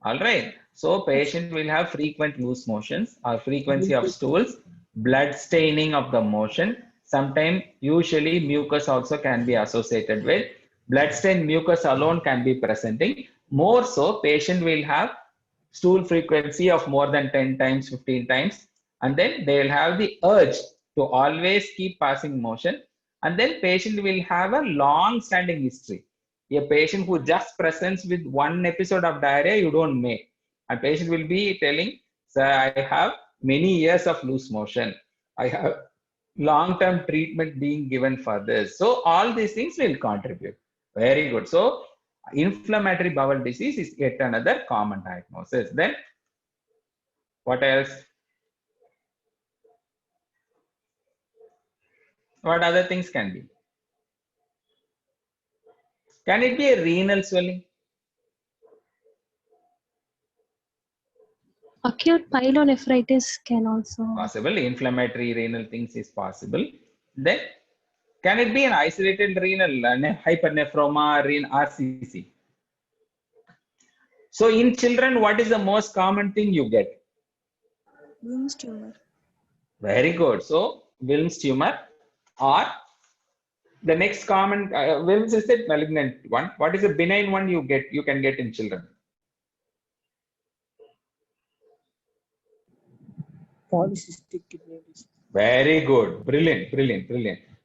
All right. So patient will have frequent loose motions or frequency of stools, blood staining of the motion. Sometimes, usually mucus also can be associated with. Blood stained mucus alone can be presenting. More so, patient will have stool frequency of more than 10 times, 15 times. And then they will have the urge to always keep passing motion. And then patient will have a long standing history. A patient who just presents with one episode of diarrhea, you don't make. A patient will be telling, sir, I have many years of loose motion. I have long-term treatment being given for this. So all these things will contribute. Very good. So inflammatory bowel disease is yet another common diagnosis. Then what else? What other things can be? Can it be a renal swelling? Acute pyelonephritis can also. Possible. Inflammatory renal things is possible. Then can it be an isolated renal hypernephroma or RCC? So in children, what is the most common thing you get? Wilms tumor. Very good. So Wilms tumor, or the next common Wilms is the malignant one. What is the benign one you can get in children? Polycystic kidney disease. Very good. Brilliant.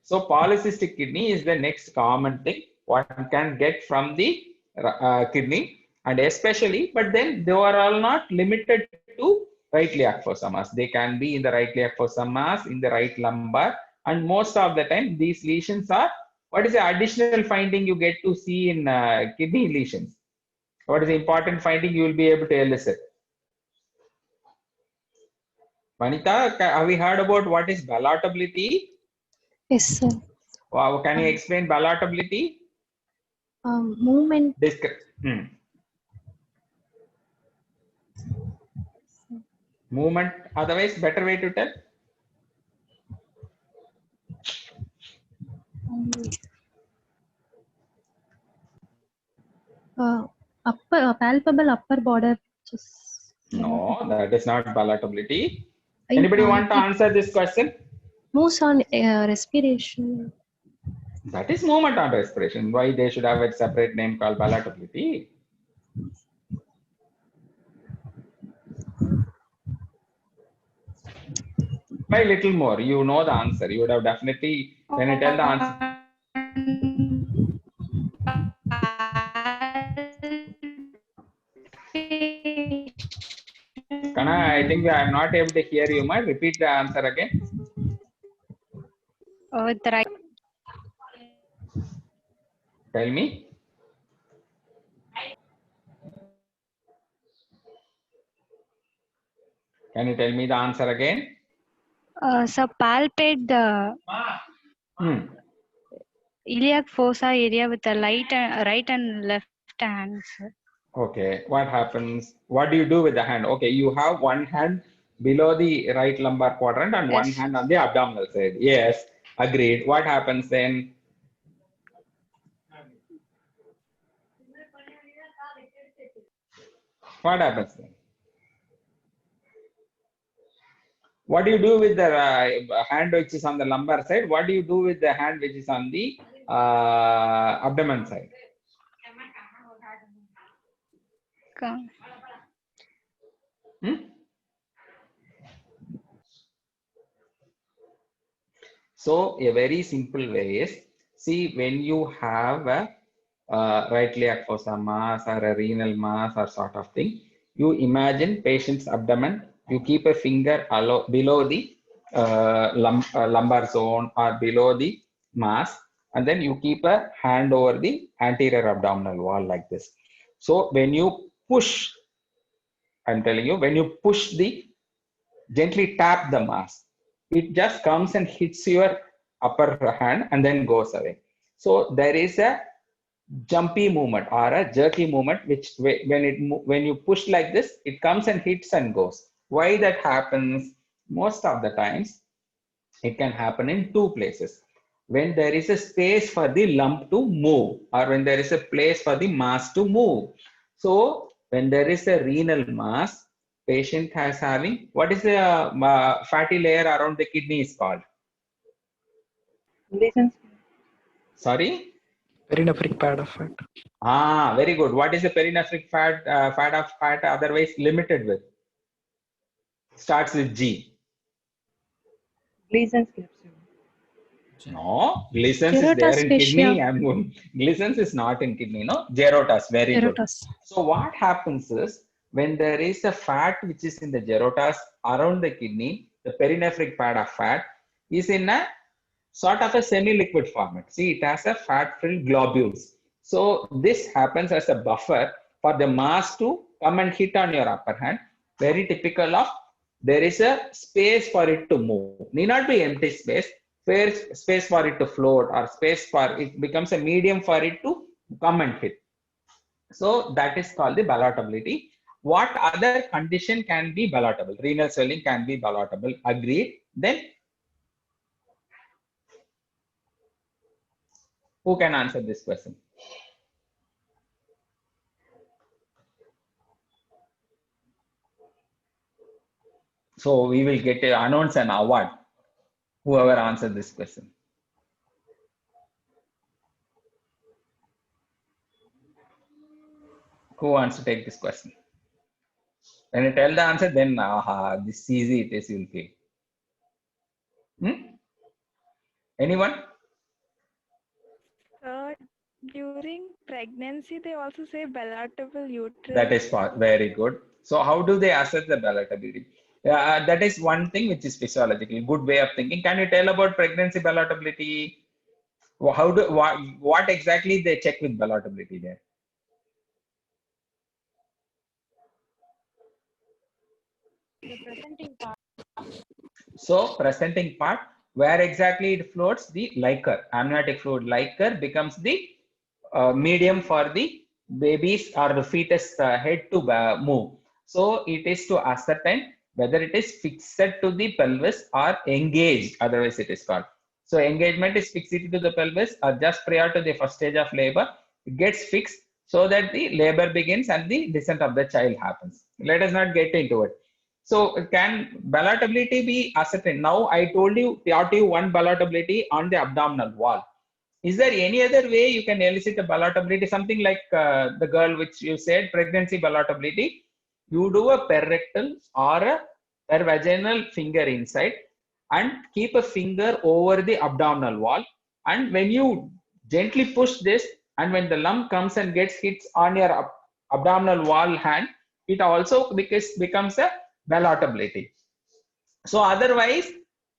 So polycystic kidney is the next common thing one can get from the kidney, and especially, but then they are all not limited to right iliac fossa mass. They can be in the right iliac fossa mass, in the right lumbar, and most of the time these lesions are What is the additional finding you get to see in kidney lesions? What is the important finding you will be able to elicit? Vanita, have we heard about what is ballotability? Yes, sir. Wow, can you explain ballotability? Movement. Movement, otherwise, better way to tell? Palpable upper border. No, that is not ballotability. Anybody want to answer this question? Moves on respiration. That is movement on respiration. Why they should have a separate name called ballotability? Try a little more. You know the answer. You would have definitely, when I tell the answer. Kana, I think I am not able to hear you. Might repeat the answer again. With the right. Tell me. Can you tell me the answer again? So palpate the iliac fossa area with the right and left hands. Okay, what happens? What do you do with the hand? Okay, you have one hand below the right lumbar quadrant and one Yes. hand on the abdominal side. Yes, agreed. What happens then? What happens then? What do you do with the hand which is on the lumbar side? What do you do with the hand which is on the abdomen side? So a very simple way is, see, when you have a right iliac fossa mass or a renal mass or sort of thing, you imagine patient's abdomen, you keep a finger below the lumbar zone or below the mass, and then you keep a hand over the anterior abdominal wall like this. So when you push, I'm telling you, when you push gently tap the mass, it just comes and hits your upper hand and then goes away. So there is a jumpy movement or a jerky movement, which when you push like this, it comes and hits and goes. Why that happens? Most of the times, it can happen in two places. When there is a space for the lump to move, or when there is a place for the mass to move. So when there is a renal mass, patient has having, what is the fatty layer around the kidney is called? Sorry? Perinephric pad of fat. Very good. What is the perinephric fat otherwise limited with? Starts with G. Gleason's capsule. No, Gleason's is there in kidney. Gleason's is not in kidney, no? Gerotas, very good. So what happens is, when there is a fat which is in the gerotas around the kidney, the perinephric pad of fat is in a sort of a semi-liquid format. See, it has a fat-filled globules. So this happens as a buffer for the mass to come and hit on your upper hand. Very typical of, there is a space for it to move. Need not be empty space. Space for it to float, or space for it becomes a medium for it to come and hit. So that is called the ballotability. What other condition can be ballotable? Renal swelling can be ballotable. Agreed. Then who can answer this question? So we will get to announce an award. Whoever answered this question. Who wants to take this question? When I tell the answer, then this easy it is, you'll feel. Anyone? During pregnancy, they also say ballotable uterus. That is very good. So how do they assess the ballotability? That is one thing which is physiological. Good way of thinking. Can you tell about pregnancy ballotability? What exactly they check with ballotability there? The presenting part. So presenting part, where exactly it floats, the liquor, amniotic fluid liquor becomes the medium for the babies or the fetus head to move. So it is to ascertain whether it is fixed to the pelvis or engaged, otherwise it is called. So engagement is fixed to the pelvis or just prior to the first stage of labor, it gets fixed so that the labor begins and the descent of the child happens. Let us not get into it. So can ballotability be ascertained? Now I taught you one ballotability on the abdominal wall. Is there any other way you can elicit a ballotability? Something like the girl which you said, pregnancy ballotability. You do a perrectal or a pervaginal finger inside and keep a finger over the abdominal wall. And when you gently push this, and when the lump comes and gets hits on your abdominal wall hand, it also becomes a ballotability. So otherwise,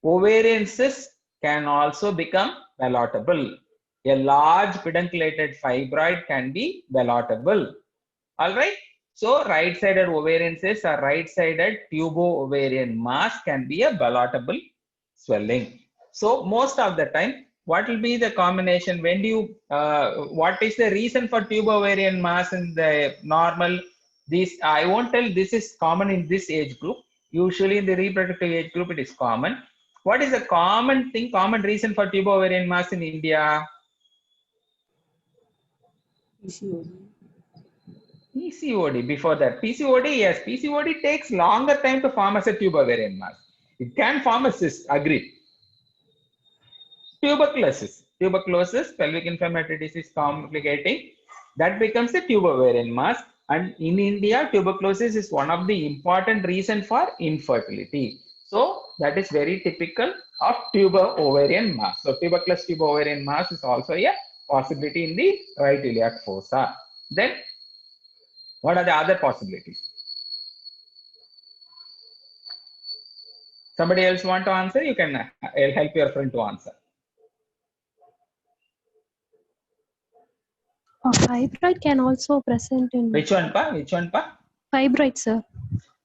ovarian cyst can also become ballotable. A large pedunculated fibroid can be ballotable. All right. So right-sided ovarian cyst or right-sided tubo-ovarian mass can be a ballotable swelling. So most of the time, what will be the combination? When do you, what is the reason for tubo-ovarian mass in the normal? This I won't tell this is common in this age group. Usually in the reproductive age group, it is common. What is the common thing, common reason for tubo-ovarian mass in India? PCOD. Before that, PCOD, yes, PCOD takes longer time to form as a tubo-ovarian mass. It can form a cyst, agreed. Tuberculosis, pelvic inflammatory disease complicating, that becomes a tubo-ovarian mass. And in India, tuberculosis is one of the important reason for infertility. So that is very typical of tubo-ovarian mass. So tuberculous tubo-ovarian mass is also a possibility in the right iliac fossa. Then what are the other possibilities? Somebody else want to answer? You can help your friend to answer. Fibroid can also present in. Which one, pa? Which one, pa? Fibroid, sir.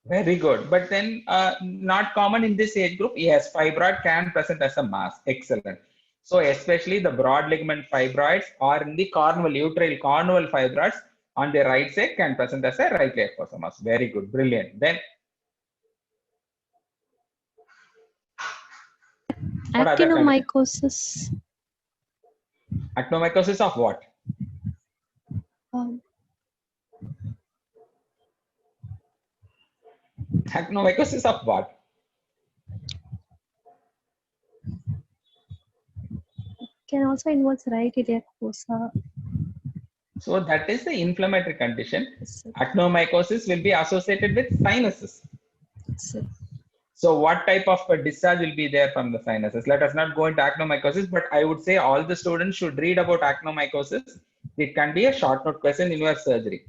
Very good. But then not common in this age group. Yes, fibroid can present as a mass. Excellent. So especially the broad ligament fibroids or in the uterine cornual fibroids on the right side can present as a right iliac fossa mass. Very good. Brilliant. Then actinomycosis. Actinomycosis of what? Actinomycosis of what? Can also involve right iliac fossa. So that is the inflammatory condition. Actinomycosis will be associated with sinuses. So what type of discharge will be there from the sinuses? Let us not go into actinomycosis, but I would say all the students should read about actinomycosis. It can be a short note question in your surgery.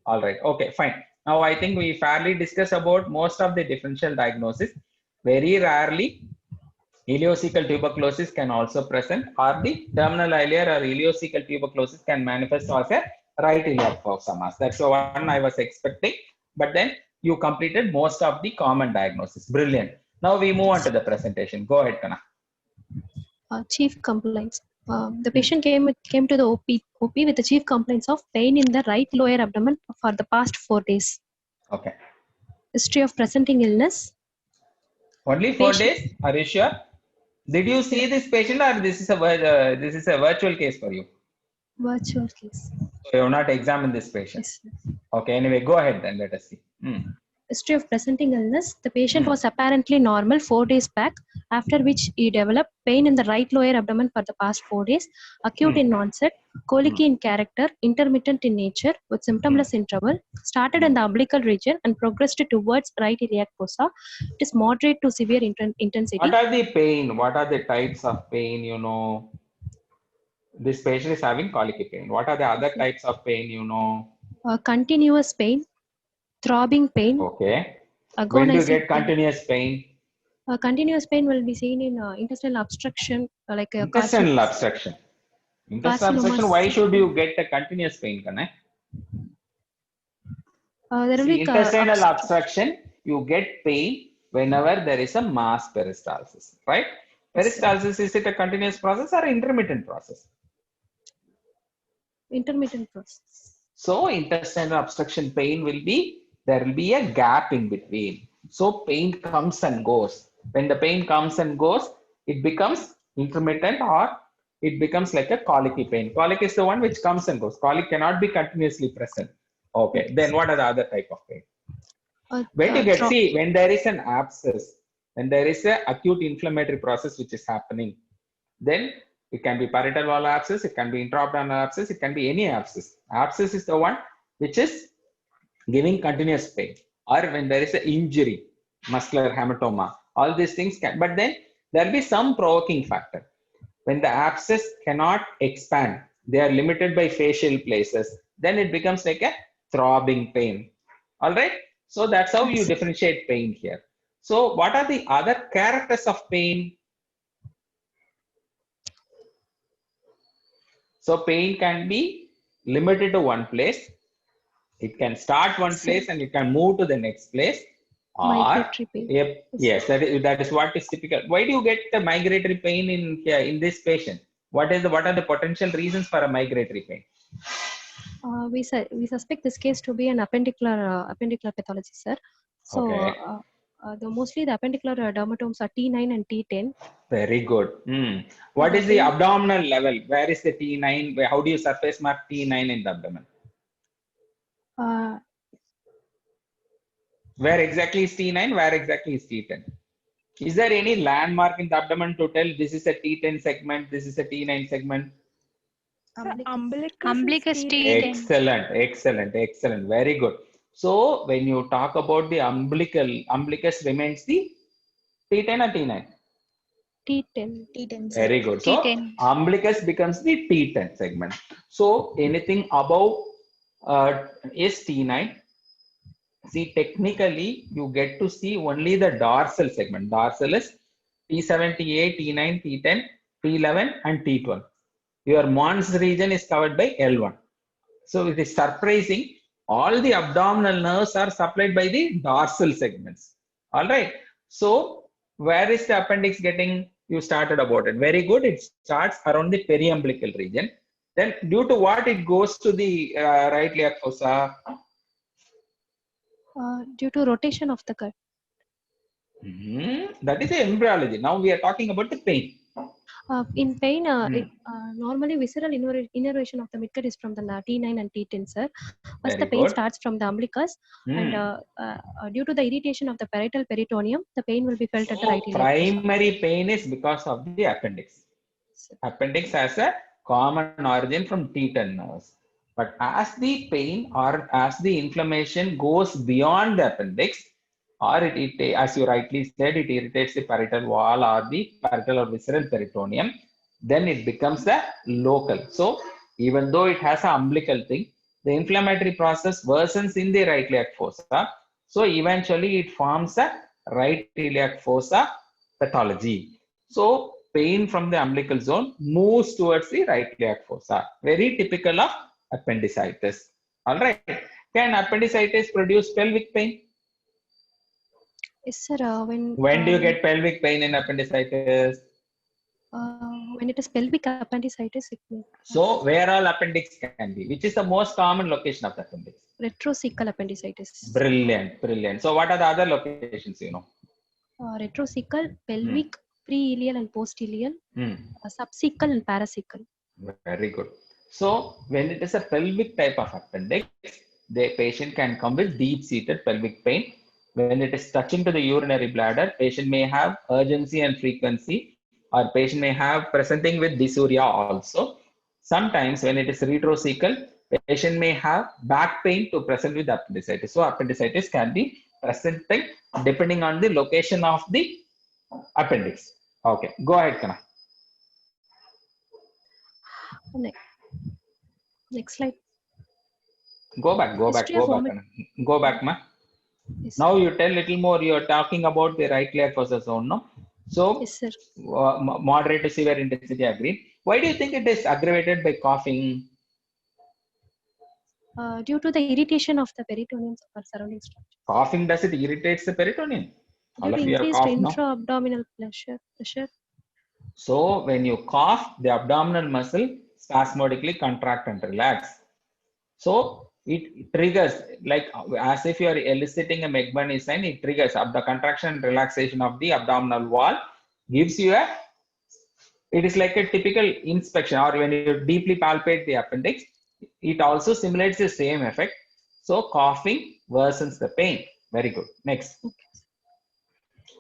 All right. Okay, fine. Now I think we fairly discussed about most of the differential diagnosis. Very rarely, ileocecal tuberculosis can also present, or the terminal ilear or ileocecal tuberculosis can manifest as a right iliac fossa mass. That's the one I was expecting. But then you completed most of the common diagnosis. Brilliant. Now we move on to the presentation. Go ahead, Kana. Chief complaints. The patient came to the OP with the chief complaints of pain in the right lower abdomen for the past 4 days. Okay. History of presenting illness. Only 4 days? Are you sure? Did you see this patient, or this is a virtual case for you? Virtual case. So you have not examined this patient. Yes. Okay. Anyway, go ahead then. Let us see. History of presenting illness. The patient was apparently normal 4 days back, after which he developed pain in the right lower abdomen for the past 4 days, acute in onset, colicky in character, intermittent in nature, with symptomless interval, started in the umbilical region and progressed towards right iliac fossa. It is moderate to severe intensity. What are the pain? What are the types of pain? You know, this patient is having colicky pain. What are the other types of pain? You know, continuous pain, throbbing pain. Okay. When do you get continuous pain? Continuous pain will be seen in intestinal obstruction, like intestinal obstruction. Intestinal obstruction, Carcinomas. why should you get a continuous pain, Kanai? There will See, be intestinal obstruction, you get pain whenever there is a mass peristalsis, right? Yes, sir. Peristalsis, is it a continuous process or intermittent process? Intermittent process. So intestinal obstruction pain will be, there will be a gap in between. So pain comes and goes. When the pain comes and goes, it becomes intermittent or it becomes like a colicky pain. Colic is the one which comes and goes. Colic cannot be continuously present. Okay, then what are the other type of pain? When you get, see, when there is an abscess, when there is a acute inflammatory process which is happening, then it can be parietal wall abscess, it can be intra-abdominal abscess, it can be any abscess. Abscess is the one which is giving continuous pain. Or when there is an injury, muscular hematoma, all these things can, but then there will be some provoking factor. When the abscess cannot expand, they are limited by facial places, then it becomes like a throbbing pain. All right. So that's how you differentiate pain here. So what are the other characters of pain? So pain can be limited to one place. It can start one place and it can move to the next place. Or, migratory pain. Yep, yes, that is what is typical. Why do you get the migratory pain in this patient? What are the potential reasons for a migratory pain? We suspect this case to be an appendicular pathology, sir. So Okay. mostly the appendicular dermatomes are T9 and T10. Very good. What is the abdominal level? Where is the T9? How do you surface mark T9 in the abdomen? Where exactly is T9? Where exactly is T10? Is there any landmark in the abdomen to tell this is a T10 segment, this is a T9 segment? Umbilicus T10. Excellent. Very good. So when you talk about the umbilicus remains the T10 or T9? T10. Very good. So T10. umbilicus becomes the T10 segment. So anything above is T9. See, technically, you get to see only the dorsal segment. Dorsal is T78, T9, T10, T11, and T12. Your Mons region is covered by L1. So it is surprising. All the abdominal nerves are supplied by the dorsal segments. All right. So where is the appendix getting? You started about it. Very good. It starts around the periumbilical region. Then due to what it goes to the right iliac fossa? Due to rotation of the gut. That is the embryology. Now we are talking about the pain. In pain, normally visceral innervation of the midgut is from the T9 and T10, sir. First, the pain starts from the umbilicus, and due to the irritation of the parietal peritoneum, the pain will be felt at the right iliac fossa. Primary pain is because of the appendix. Appendix has a common origin from T10 nerves. But as the pain or as the inflammation goes beyond the appendix, or it as you rightly said, it irritates the parietal wall or the parietal or visceral peritoneum, then it becomes a local. So even though it has an umbilical thing, the inflammatory process worsens in the right iliac fossa. So eventually it forms a right iliac fossa pathology. So pain from the umbilical zone moves towards the right iliac fossa. Very typical of appendicitis. All right. Can appendicitis produce pelvic pain? Yes, sir. When do you get pelvic pain in appendicitis? When it is pelvic appendicitis, it may. So where all appendix can be? Which is the most common location of the appendix? Retrocecal appendicitis. Brilliant. So what are the other locations you know? Retrocecal, pelvic, pre-ileal and post-ileal, subcecal and paracecal. Very good. So when it is a pelvic type of appendix, the patient can come with deep-seated pelvic pain. When it is touching to the urinary bladder, patient may have urgency and frequency, or patient may have presenting with dysuria also. Sometimes when it is retrocecal, patient may have back pain to present with appendicitis. So appendicitis can be presenting depending on the location of the appendix. Okay, go ahead, Kana. Next slide. Go back, ma. Yes, now you tell little more. You are talking about the right iliac fossa zone, no? So, yes, sir. Moderate to severe intensity, agreed. Why do you think it is aggravated by coughing? Due to the irritation of the peritoneum or surrounding structure. Coughing, does it irritates the peritoneum? All Due to of you are increased cough now. intra-abdominal pressure. So when you cough, the abdominal muscle spasmodically contract and relax. So it triggers, like as if you are eliciting a McBurney sign, it triggers up the contraction and relaxation of the abdominal wall, gives you a, it is like a typical inspection, or when you deeply palpate the appendix, it also simulates the same effect. So coughing worsens the pain. Very good. Next.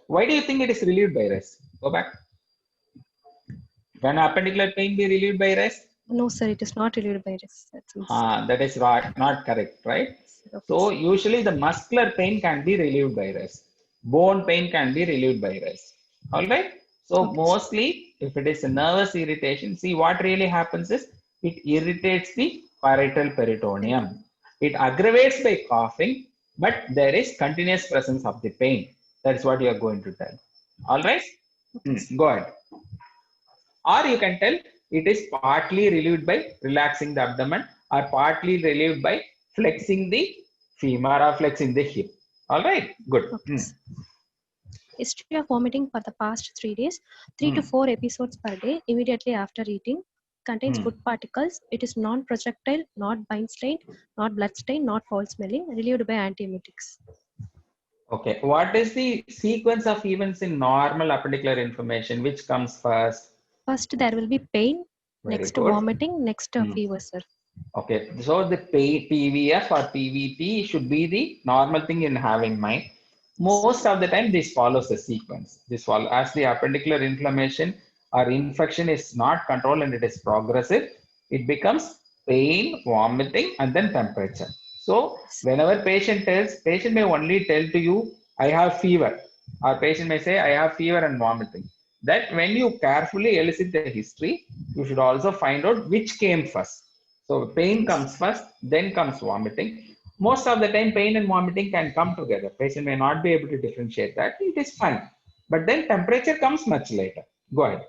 Why do you think it is relieved by rest? Go back. Can appendicular pain be relieved by rest? No, sir, it is not relieved by rest. That is right, not correct, right? Okay. So usually the muscular pain can be relieved by rest. Bone pain can be relieved by rest. All right. So Okay. mostly if it is a nervous irritation, see what really happens is it irritates the parietal peritoneum. It aggravates by coughing, but there is continuous presence of the pain. That is what you are going to tell. All right. Go ahead. Or you can tell it is partly relieved by relaxing the abdomen, or partly relieved by flexing the femur or flexing the hip. All right, good. Okay. History of vomiting for the past 3 days, 3 to 4 episodes per day immediately after eating. Contains food particles. It is non-projectile, not bind-stained, not blood-stained, not foul-smelling, relieved by antiemetics. Okay, what is the sequence of events in normal appendicular inflammation? Which comes first? First, there will be pain. Very next, good. vomiting. Next, fever, sir. Okay, so the PVF or PVT should be the normal thing in having mind. Most of the time, this follows a sequence. This follows as the appendicular inflammation or infection is not controlled and it is progressive. It becomes pain, vomiting, and then temperature. So whenever patient may only tell to you, "I have fever," or patient may say, "I have fever and vomiting." That when you carefully elicit the history, you should also find out which came first. So pain comes first, then comes vomiting. Most of the time, pain and vomiting can come together. Patient may not be able to differentiate that. It is fine. But then temperature comes much later. Go ahead.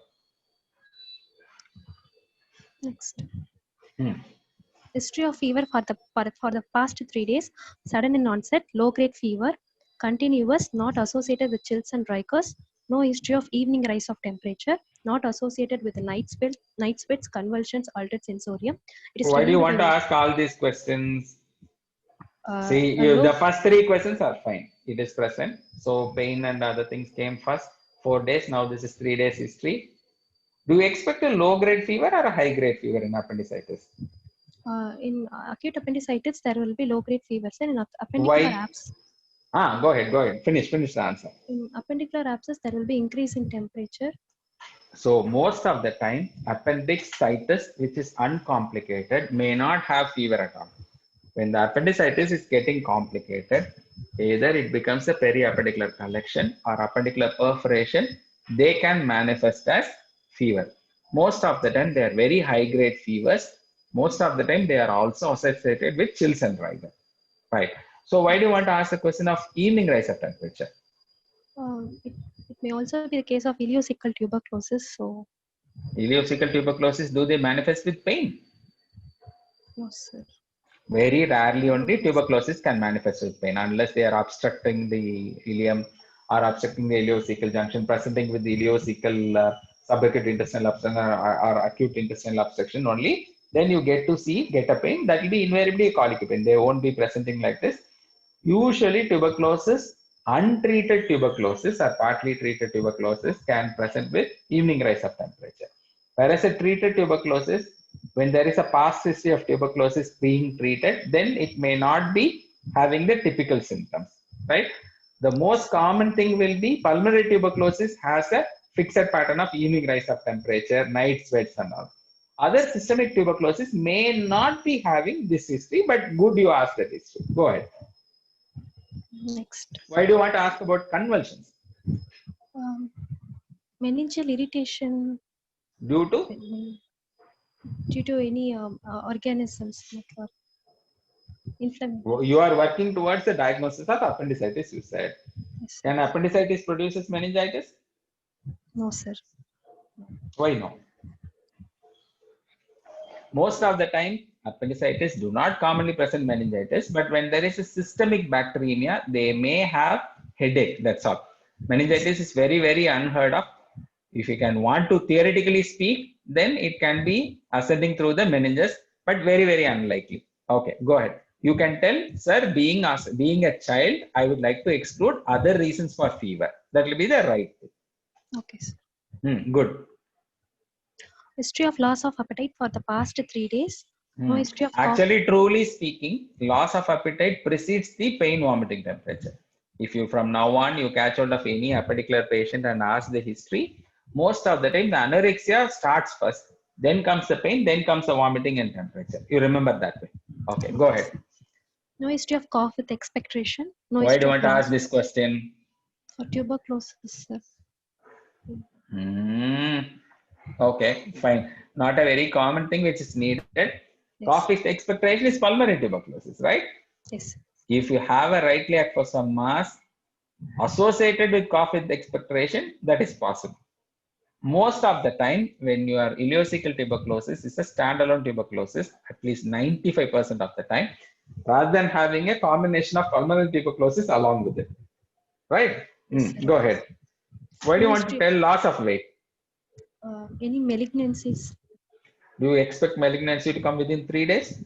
Next. History of fever for the past 3 days. Sudden in onset, low-grade fever. Continuous, not associated with chills and rigors. No history of evening rise of temperature. Not associated with night sweats, convulsions, altered sensorium. It is Why do you want to relieved ask all these questions? by, See, the first 3 questions are fine. It is present. So pain and other things came first. 4 days. Now this is 3 days history. Do you expect a low-grade fever or a high-grade fever in appendicitis? in acute appendicitis, there will be low-grade fevers. And in appendicular Why? abscess, Go ahead. Finish the answer. in appendicular abscess, there will be increase in temperature. So most of the time, appendicitis, which is uncomplicated, may not have fever at all. When the appendicitis is getting complicated, either it becomes a periappendicular collection or appendicular perforation, they can manifest as fever. Most of the time, they are very high-grade fevers. Most of the time, they are also associated with chills and rigor. Right. So why do you want to ask the question of evening rise of temperature? It may also be the case of ileocecal tuberculosis. So, Ileocecal tuberculosis, do they manifest with pain? no, sir. Very rarely only tuberculosis can manifest with pain unless they are obstructing the ileum or obstructing the ileocecal junction, presenting with the ileocecal subacute intestinal obstruction or acute intestinal obstruction only. Then you get a pain. That will be invariably a colic pain. They won't be presenting like this. Usually tuberculosis, untreated tuberculosis or partly treated tuberculosis can present with evening rise of temperature. Whereas a treated tuberculosis, when there is a past history of tuberculosis being treated, then it may not be having the typical symptoms, right? The most common thing will be pulmonary tuberculosis has a fixed pattern of evening rise of temperature, night sweats and all. Other systemic tuberculosis may not be having this history, but good you ask that history. Go ahead. Next. Why do you want to ask about convulsions? Meningeal irritation Due to any organisms or inflammation. you are working towards the diagnosis of appendicitis, you said. Yes. Can appendicitis produces meningitis? No, sir. Why no? Most of the time, appendicitis do not commonly present meningitis, but when there is a systemic bacteremia, they may have headache. That's all. Meningitis is very, very unheard of. If you can want to theoretically speak, then it can be ascending through the meninges, but very, very unlikely. Okay, go ahead. You can tell, sir, being a child, I would like to exclude other reasons for fever. That will be the right thing. Okay, sir. Good. History of loss of appetite for the past 3 days. No history of cough. Actually, truly speaking, loss of appetite precedes the pain vomiting temperature. If you from now on you catch hold of any particular patient and ask the history, most of the time the anorexia starts first, then comes the pain, then comes the vomiting and temperature. You remember that way. Okay, go ahead. No history of cough with expectoration. No Why do history you of want to loss ask this question? for tuberculosis, sir. Okay, fine. Not a very common thing which is needed. Yes. Cough with expectoration is pulmonary tuberculosis, right? Yes. If you have a right liaphosum mass associated with cough with expectoration, that is possible. Most of the time, when you are ileocecal tuberculosis is a standalone tuberculosis, at least 95% of the time, rather than having a combination of pulmonary tuberculosis along with it. Right? Go ahead. Why do you want to tell loss of weight? Any malignancies? Do you expect malignancy to come within 3 days?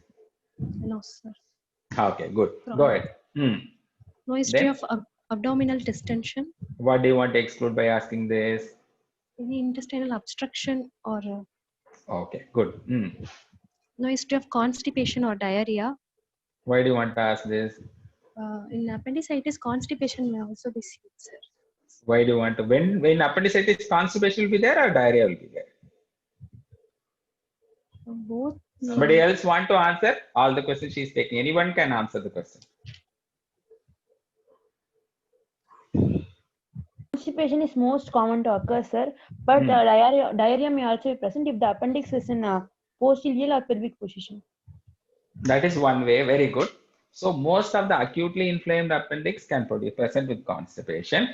No, sir. Okay, good. Go ahead. No history Then? of abdominal distension. What do you want to exclude by asking this? Any intestinal obstruction or Okay, good. no history of constipation or diarrhea. Why do you want to ask this? In appendicitis, constipation may also be seen, sir. Why do you want to? When appendicitis, constipation will be there or diarrhea will be there? Both. Somebody else want to answer? All the questions she is taking. Anyone can answer the question. Constipation is most common to occur, sir, but diarrhea may also be present if the appendix is in a postileal or pelvic position. That is one way. Very good. So most of the acutely inflamed appendix can produce present with constipation.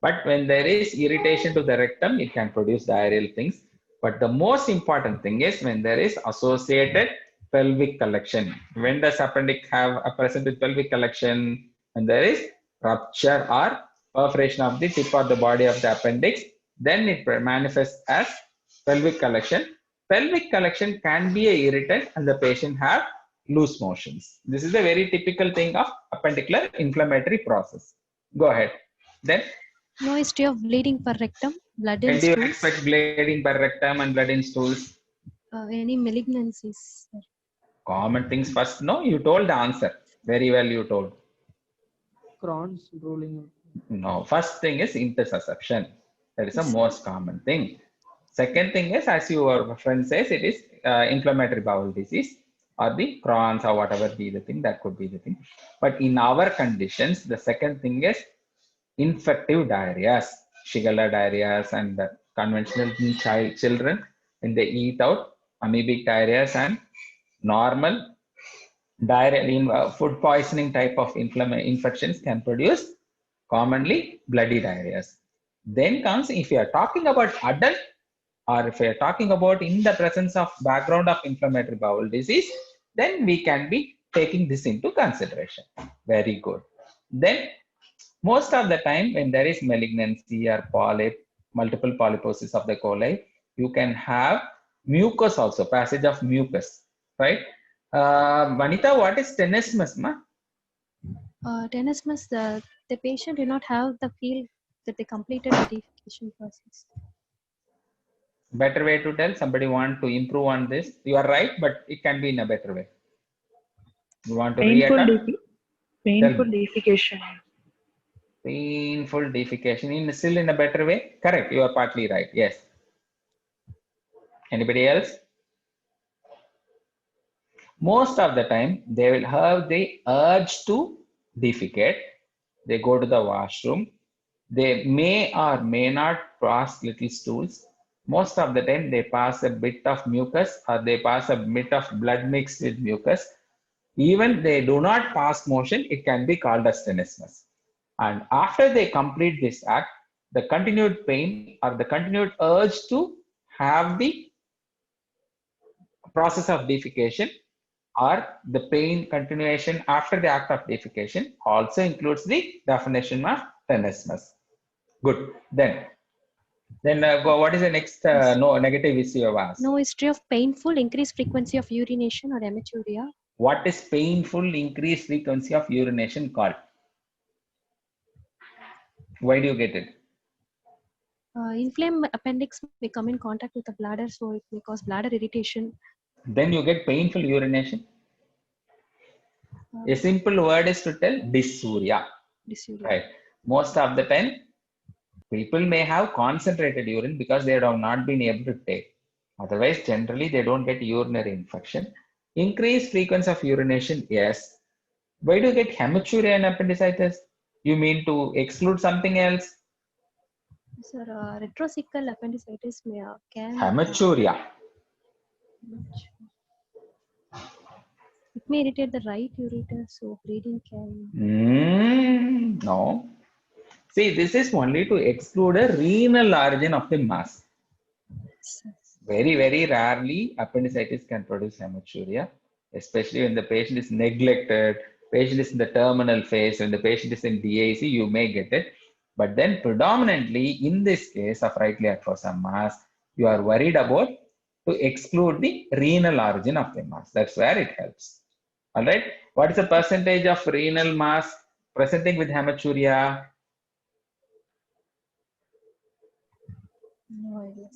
But when there is irritation to the rectum, it can produce diarrheal things. But the most important thing is when there is associated pelvic collection. When does appendix have a present with pelvic collection? When there is rupture or perforation of the tip or the body of the appendix, then it manifests as pelvic collection. Pelvic collection can be an irritant and the patient have loose motions. This is a very typical thing of appendicular inflammatory process. Go ahead. Then no history of bleeding per rectum, blood in when do you stools. expect bleeding per rectum and blood in stools? Any malignancies, sir. Common things first. No, you told the answer. Very well you told. Crohn's rolling. No, first thing is intussusception. That is the Yes, most common thing. Second thing is, as your friend says, it is inflammatory bowel disease or the Crohn's or whatever be the thing, that could be the thing. But in our conditions, the second thing is infective diarrheas, Shigella diarrheas and the conventional in children when they eat out, amoebic diarrheas and normal diarrhea in food poisoning type of infections can produce commonly bloody diarrheas. Then comes if you are talking about adult or if you are talking about in the presence of background of inflammatory bowel disease, then we can be taking this into consideration. Very good. Then most of the time when there is malignancy or polyp, multiple polyposis of the coli, you can have mucus also, passage of mucus, right? Vanita, what is tenesmus, ma? Tenesmus, the patient did not have the feel that they completed the defecation process. Better way to tell, somebody want to improve on this. You are right, but it can be in a better way. You want to painful defecation. Painful defecation still in a better way. Correct. You are partly right. Yes. Anybody else? Most of the time, they will have the urge to defecate. They go to the washroom. They may or may not pass little stools. Most of the time, they pass a bit of mucus or they pass a bit of blood mixed with mucus. Even they do not pass motion, it can be called as tenesmus. And after they complete this act, the continued pain or the continued urge to have the process of defecation or the pain continuation after the act of defecation also includes the definition of tenesmus. Good. Then what is the next no negative issue you have asked? No history of painful increased frequency of urination or hematuria. What is painful increased frequency of urination called? Why do you get it? Inflamed appendix may come in contact with the bladder, so it may cause bladder irritation. Then you get painful urination. A simple word is to tell dysuria. Dysuria. Right. Most of the time, people may have concentrated urine because they have not been able to take. Otherwise, generally, they don't get urinary infection. Increased frequency of urination, yes. Why do you get hematuria and appendicitis? You mean to exclude something else? Sir, retrocecal appendicitis may can. Hematuria. It may irritate the right ureter, so bleeding can. No. See, this is only to exclude a renal origin of the mass. Very, very rarely appendicitis can produce hematuria, especially when the patient is neglected, patient is in the terminal phase, when the patient is in DIC, you may get it. But then predominantly in this case of right iliac fossa mass, you are worried about to exclude the renal origin of the mass. That's where it helps. All right. What is the percentage of renal mass presenting with hematuria? No idea.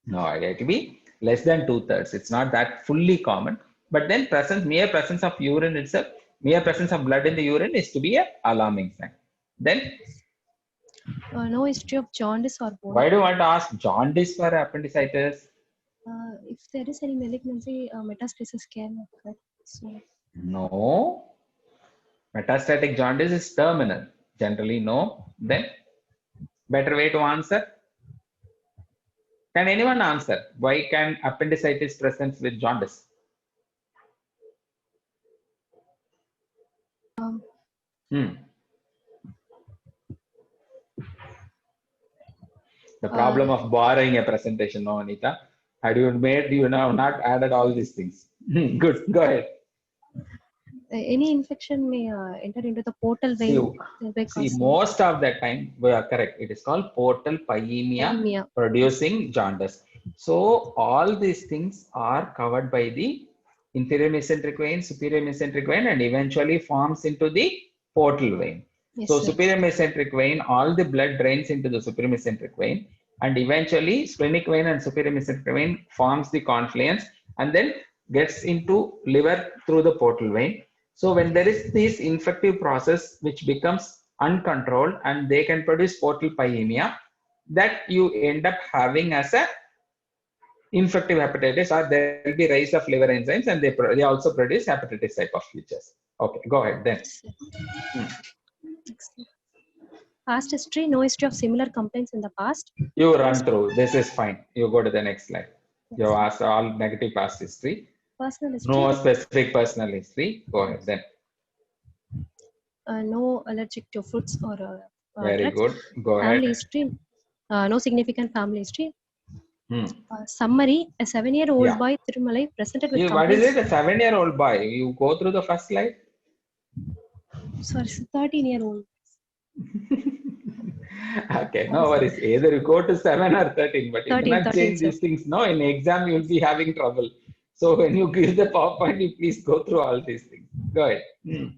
No idea. It will be less than 2/3. It's not that fully common. But then mere presence of urine itself, mere presence of blood in the urine is to be an alarming sign. Then No history of jaundice or bone. why do you want to ask jaundice for appendicitis? If there is any malignancy, metastasis can occur. So. No. Metastatic jaundice is terminal. Generally, no. Then better way to answer? Can anyone answer? Why can appendicitis present with jaundice? The problem of borrowing a presentation, no, Anita. Had you not added all these things? Good, go ahead. Any infection may enter into the portal vein. See, most of the time, we are correct. It is called portal pyemia producing jaundice. So all these things are covered by the inferior mesenteric vein, superior mesenteric vein, and eventually forms into the portal vein. Yes, so sir. superior mesenteric vein, all the blood drains into the superior mesenteric vein, and eventually splenic vein and superior mesenteric vein forms the confluence and then gets into liver through the portal vein. So when there is this infective process which becomes uncontrolled and they can produce portal pyemia, that you end up having as a infective hepatitis, or there will be rise of liver enzymes and they also produce hepatitis type of features. Okay, go ahead then. Past history, no history of similar complaints in the past. You run through. This is fine. You go to the next slide. You have asked all negative past history. Personal history. No specific personal history. Go ahead then. No allergic to fruits or Very drugs. good. Go Family ahead. history. No significant family history. Summary: a 7-year-old boy Thirumalai presented with What is complaints. it? A 7-year-old boy. You go through the first slide. Sorry, 13-year-old. Okay, no worries. Either you go to 7 or 13, but you 13, cannot 13, change sir. these things. No, in exam you will be having trouble. So when you give the PowerPoint, you please go through all these things. Go ahead.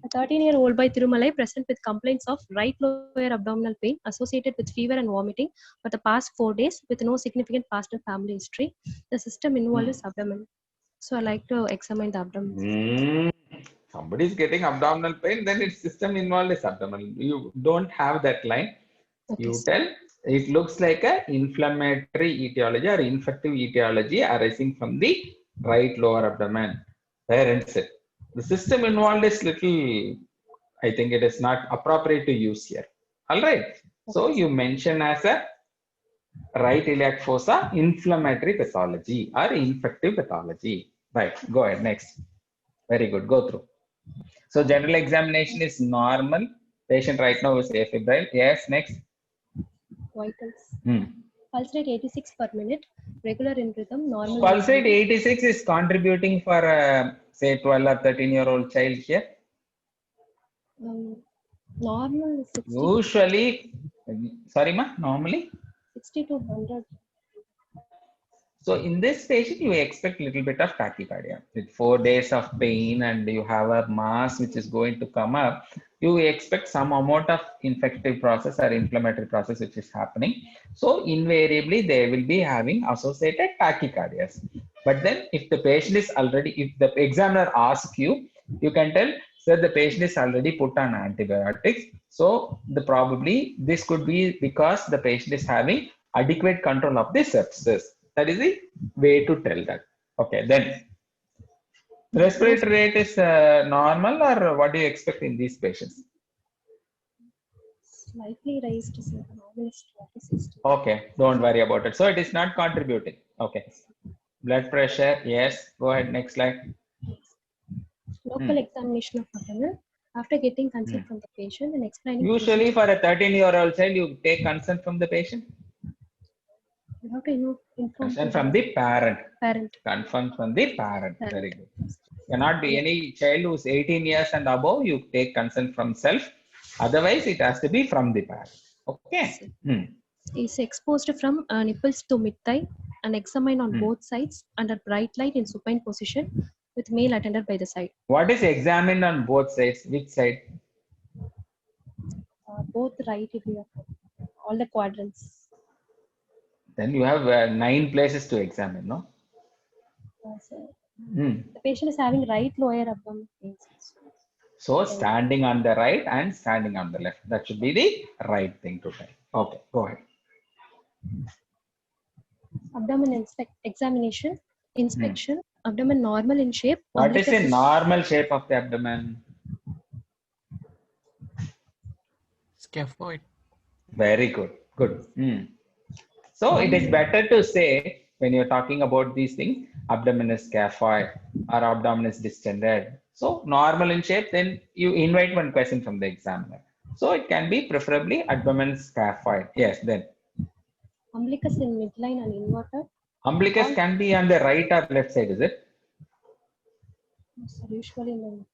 A 13-year-old boy Thirumalai present with complaints of right lower abdominal pain associated with fever and vomiting for the past 4 days with no significant past and family history. The system involved is abdomen. So I like to examine the abdomen. Somebody is getting abdominal pain, then its system involved is abdominal. You don't have that line. Okay, You sir. tell it looks like a inflammatory etiology or infective etiology arising from the right lower abdomen. There ends it. The system involved is little, I think it is not appropriate to use here. All right. So you mention as a right iliac fossa inflammatory pathology or infective pathology. Right. Go ahead. Next. Very good. Go through. So general examination is normal. Patient right now is afebrile. Yes. Next. Vitals. Pulse rate 86 per minute, regular in rhythm, normal. Pulse rate 86 is contributing for say 12 or 13-year-old child here. Normal is 60, Usually, sorry ma, normally. 60 to 100. So in this patient, you expect a little bit of tachycardia. With 4 days of pain and you have a mass which is going to come up, you expect some amount of infective process or inflammatory process which is happening. So invariably, they will be having associated tachycardias. But then if the patient is already, if the examiner asks you, you can tell, sir, the patient is already put on antibiotics. So probably this could be because the patient is having adequate control of the sepsis. That is the way to tell that. Okay, then respiratory rate is normal, or what do you expect in these patients? Slightly raised, sir. Normal is 60. Okay, don't worry about it. So it is not contributing. Okay. Blood pressure, yes. Go ahead, next slide. Local examination of abdomen after getting consent from the patient and explaining. Usually for a 13-year-old child, you take consent from the patient. You have to inform Consent from the parent. parent. Confirm from the parent. Very good. Cannot be any child who's 18 years and above, you take consent from self. Otherwise, it has to be from the parent. Okay. Is exposed from nipples to mid-thigh and examined on both sides under bright light in supine position with male attendant by the side. What is examined on both sides? Which side? Both right, if you have all the quadrants. Then you have 9 places to examine, no? The patient is having right lower abdomen pain. So standing on the right and standing on the left. That should be the right thing to tell. Okay, go ahead. Abdomen examination, inspection, abdomen normal in shape. What is the normal shape of the abdomen? Scaphoid. Very good. Good. So it is better to say, when you're talking about these things, abdomen is scaphoid or abdomen is distended. So normal in shape, then you invite one question from the examiner. So it can be preferably abdomen scaphoid. Yes, then. Umbilicus in midline and inverted. Umbilicus can be on the right or left side, is it? Usually no.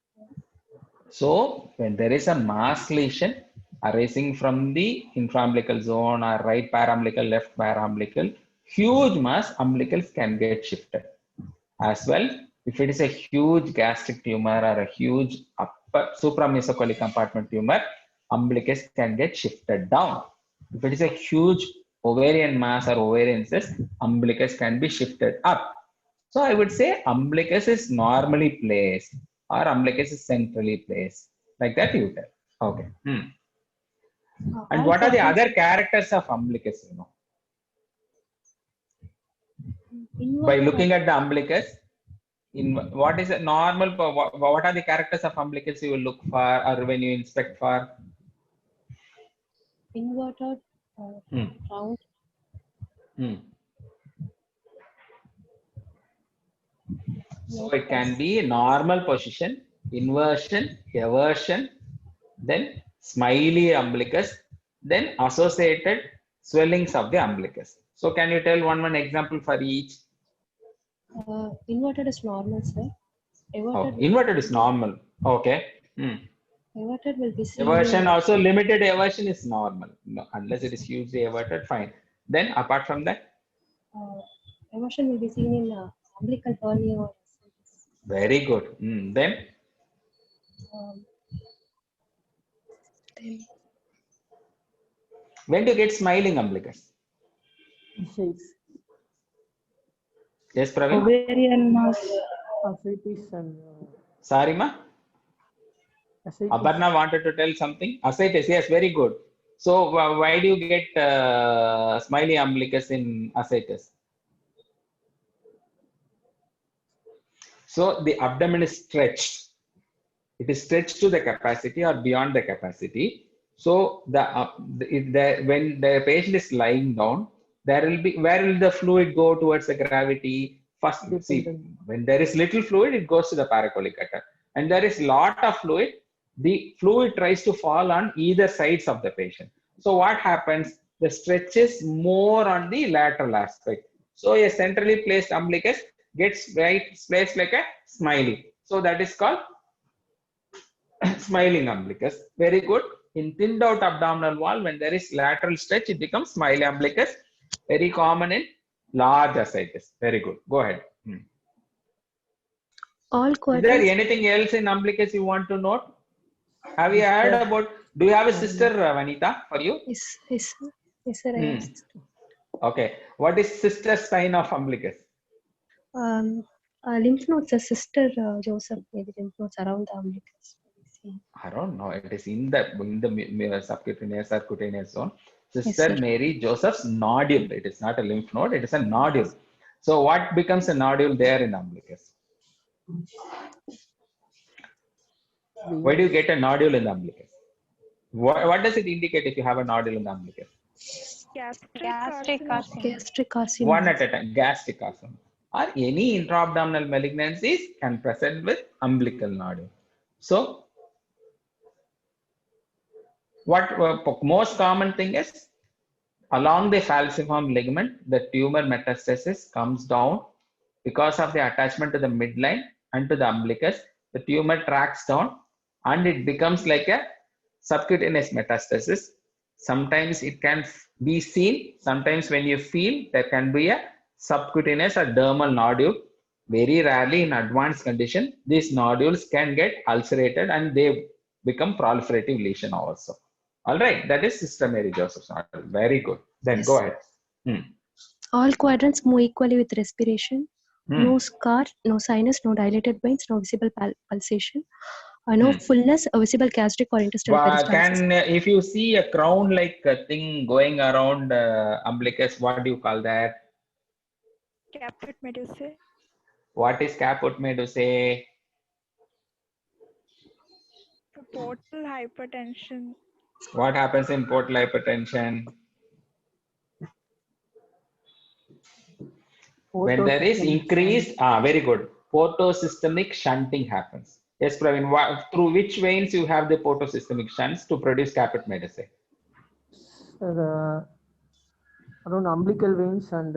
So when there is a mass lesion arising from the infraumbilical zone or right paraumbilical, left paraumbilical, huge mass umbilicals can get shifted. As well, if it is a huge gastric tumor or a huge upper supramesocholic compartment tumor, umbilicus can get shifted down. If it is a huge ovarian mass or ovarian cyst, umbilicus can be shifted up. So I would say umbilicus is normally placed or umbilicus is centrally placed. Like that you tell. Okay. And what are the other characters of umbilicus, you know? By looking at the umbilicus, what is a normal, what are the characters of umbilicus you will look for or when you inspect for? Inverted, round. So it can be normal position, inversion, eversion, then smiley umbilicus, then associated swellings of the umbilicus. So can you tell one example for each? Inverted is normal, sir. Inverted is normal. Okay. Everted will be seen. Eversion also, limited eversion is normal. No, unless it is hugely everted, fine. Then apart from that? Eversion will be seen in umbilical hernia. Very good. Then? When do you get smiling umbilicus? Yes, Praveen? Ovarian mass. Ascites and Sorry, ma? ascites. Aparna wanted to tell something. Ascites, yes, very good. So why do you get smiley umbilicus in ascites? So the abdomen is stretched. It is stretched to the capacity or beyond the capacity. So when the patient is lying down, there will be, where will the fluid go towards the gravity? First, see, when there is little fluid, it goes to the paracollicutor. And there is lot of fluid, the fluid tries to fall on either sides of the patient. So what happens? the stretch is more on the lateral aspect. So a centrally placed umbilicus gets placed like a smiley. So that is called smiling umbilicus. Very good. In thinned out abdominal wall, when there is lateral stretch, it becomes smiley umbilicus. Very common in large ascites. Very good. Go ahead. All Is there quadrants. anything else in umbilicus you want to note? Have you heard about? Do you have a sister, Vanita, for you? Yes, sir. I have sister. Okay. What is sister sign of umbilicus? Lymph nodes, sister Joseph, maybe lymph nodes around the umbilicus. I don't know. It is in the subcutaneous or cutaneous zone. Sister sir. Mary Joseph's nodule. It is not a lymph node. It is a nodule. So what becomes a nodule there in umbilicus? Why do you get a nodule in the umbilicus? What does it indicate if you have a nodule in the umbilicus? Gastric carcinoma. Gastric carcinoma. One at a time. Gastric carcinoma. Or any intra-abdominal malignancies can present with umbilical nodule. So what most common thing is, along the falciform ligament, the tumor metastasis comes down because of the attachment to the midline and to the umbilicus. The tumor tracks down and it becomes like a subcutaneous metastasis. Sometimes it can be seen. Sometimes when you feel, there can be a subcutaneous or dermal nodule. Very rarely in advanced condition, these nodules can get ulcerated and they become proliferative lesion also. All right, that is Sister Mary Joseph's nodule. Very good. Then go ahead. All quadrants move equally with respiration. No scar, no sinus, no dilated veins, no visible pulsation. No fullness, a visible gastric or intestinal peristalsis. If you see a crown-like thing going around umbilicus, what do you call that? Caput medusae. What is caput medusae? Portal hypertension. What happens in portal hypertension? When there is increased, very good, portosystemic shunting happens. Yes, Praveen, through which veins you have the portosystemic shunts to produce caput medusae? Around umbilical veins and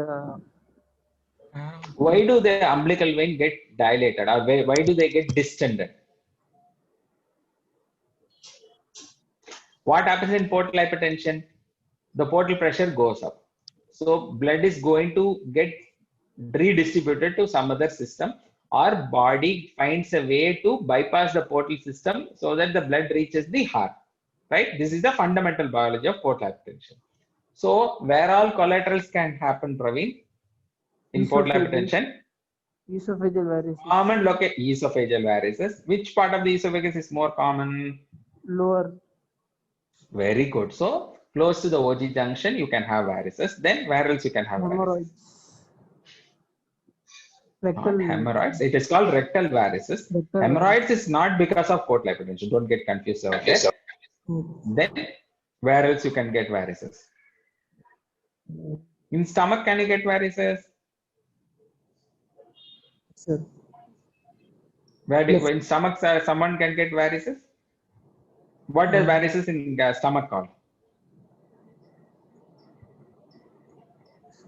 why do the umbilical vein get dilated, or why do they get distended? What happens in portal hypertension? The portal pressure goes up. So blood is going to get redistributed to some other system. Our body finds a way to bypass the portal system so that the blood reaches the heart. Right? This is the fundamental biology of portal hypertension. So where all collaterals can happen, Praveen, in portal hypertension? Esophageal varices. Common esophageal varices. Which part of the esophagus is more common? Lower. Very good. So close to the OG junction, you can have varices. Then where else you can have varices? Rectal. Not hemorrhoids. It is called rectal varices. Hemorrhoids is not because of portal hypertension. Don't get confused over there. Then where else you can get varices? In stomach, can you get varices? Sir. Where do in stomach someone can get varices? What are varices in stomach called?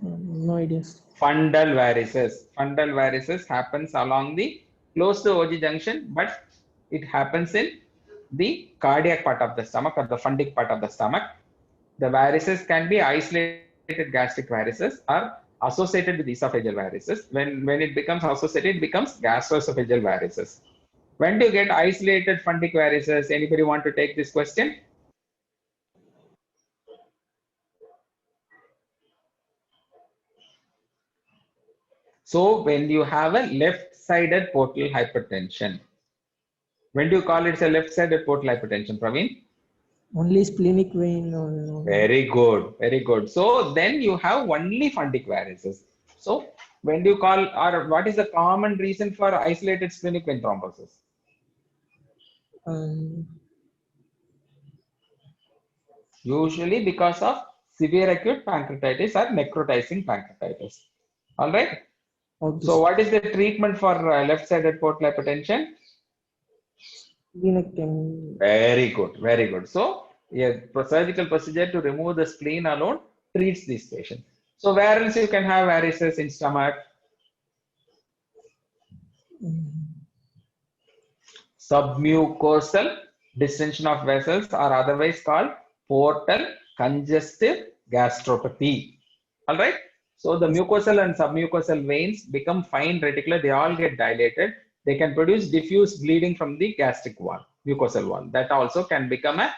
No idea. Fundal varices. Fundal varices happens along the close to OG junction, but it happens in the cardiac part of the stomach or the fundic part of the stomach. The varices can be isolated gastric varices or associated with esophageal varices. When it becomes associated, it becomes gastroesophageal varices. When do you get isolated fundic varices? Anybody want to take this question? So when you have a left-sided portal hypertension, when do you call it a left-sided portal hypertension, Praveen? Only splenic vein. Very good, very good. So then you have only fundic varices. So when do you call, or what is the common reason for isolated splenic vein thrombosis? Usually because of severe acute pancreatitis or necrotizing pancreatitis. All right. Okay. So what is the treatment for left-sided portal hypertension? Venectomy. Very good, very good. So surgical procedure to remove the spleen alone treats these patients. So where else you can have varices in stomach? Submucosal distension of vessels are otherwise called portal congestive gastropathy. All right. So the mucosal and submucosal veins become fine reticular. They all get dilated. They can produce diffuse bleeding from the gastric wall, mucosal wall. That also can become a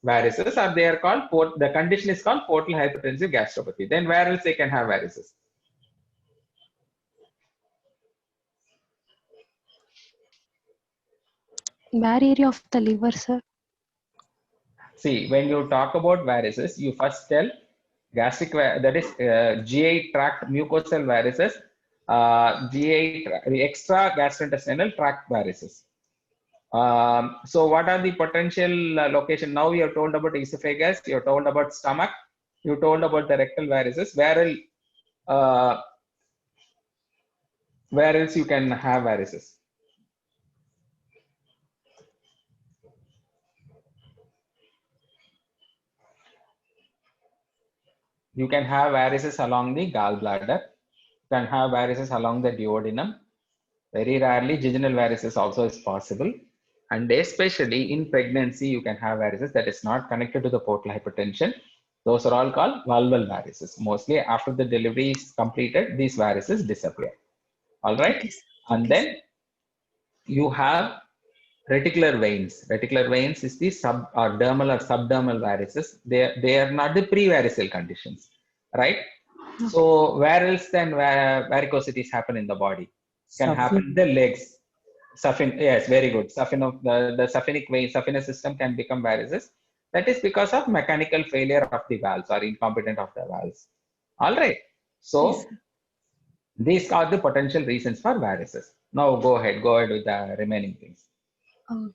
varices, or they are called the condition is called portal hypertensive gastropathy. Then where else they can have varices? Where area of the liver, sir? See, when you talk about varices, you first tell gastric, that is GI tract mucosal varices, extra gastrointestinal tract varices. So what are the potential location? Now you have told about esophagus, you have told about stomach, you told about the rectal varices. Where else you can have varices? You can have varices along the gallbladder. You can have varices along the duodenum. Very rarely, jejunal varices also is possible. And especially in pregnancy, you can have varices that is not connected to the portal hypertension. Those are all called vulval varices. Mostly after the delivery is completed, these varices disappear. All right. Okay, And okay, then you have reticular veins. Reticular veins is the dermal or subdermal varices. They are not the pre-varicose conditions, right? Okay. So where else then varicosities happen in the body? Can happen in the legs. Yes, very good. The saphenous vein, saphenous system can become varices. That is because of mechanical failure of the valves or incompetence of the valves. All right. So Yes, sir. these are the potential reasons for varices. Now go ahead with the remaining things.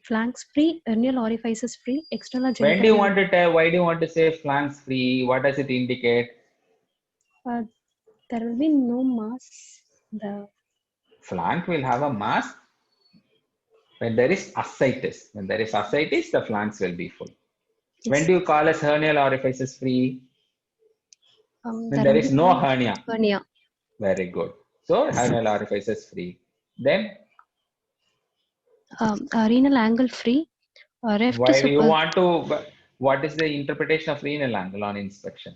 Flanks free, hernial orifices free, external When do you genitalium. want to tell? Why do you want to say flanks free? What does it indicate? There will be no mass. The Flank will have a mass when there is ascites. When there is ascites, the flanks will be full. yes. When do you call as hernial orifices free? When there will is be no hernia. hernia. Very good. So hernial orifices free. Then Renal angle free. Reft why do you super. want to? What is the interpretation of renal angle on inspection?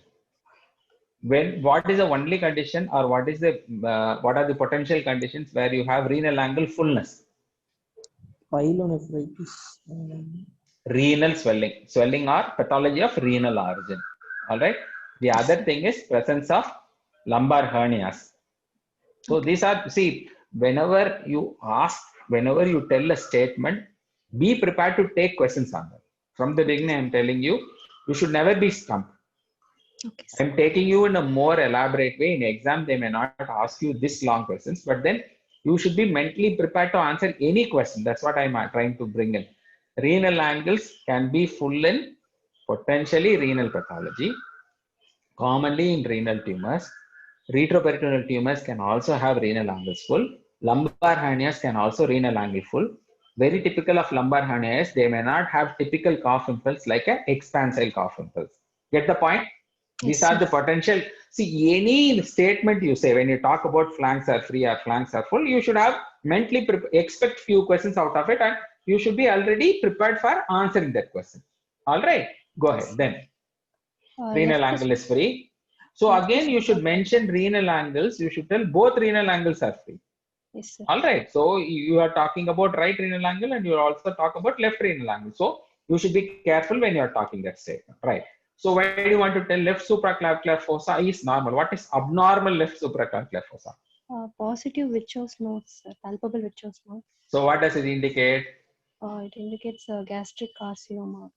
What is the only condition, or what are the potential conditions where you have renal angle fullness? Pyelonephritis. Renal swelling or pathology of renal origin. All right. The other thing is presence of lumbar hernias. So these are, see, whenever you tell a statement, be prepared to take questions on that. From the beginning, I'm telling you, you should never be stumped. Okay, sir. I'm taking you in a more elaborate way. In exam, they may not ask you this long questions, but then you should be mentally prepared to answer any question. That's what I'm trying to bring in. Renal angles can be full in potentially renal pathology, commonly in renal tumors. Retroperitoneal tumors can also have renal angles full. Lumbar hernias can also renal angle full. Very typical of lumbar hernias, they may not have typical cough impulse like an expansile cough impulse. Get the point? These Yes, are sir. the potential. See, any statement you say when you talk about flanks are free or flanks are full, you should have mentally expect few questions out of it, and you should be already prepared for answering that question. All right, go ahead. Then renal angle is free. So again, you should mention renal angles. You should tell both renal angles are free. Yes, sir. All right. So you are talking about right renal angle, and you also talk about left renal angle. So you should be careful when you are talking that statement, right? So why do you want to tell left supraclavicular fossa is normal? What is abnormal left supraclavicular fossa? Positive Virchow's notes, sir. Palpable Virchow's notes. So what does it indicate? It indicates gastric carcinoma.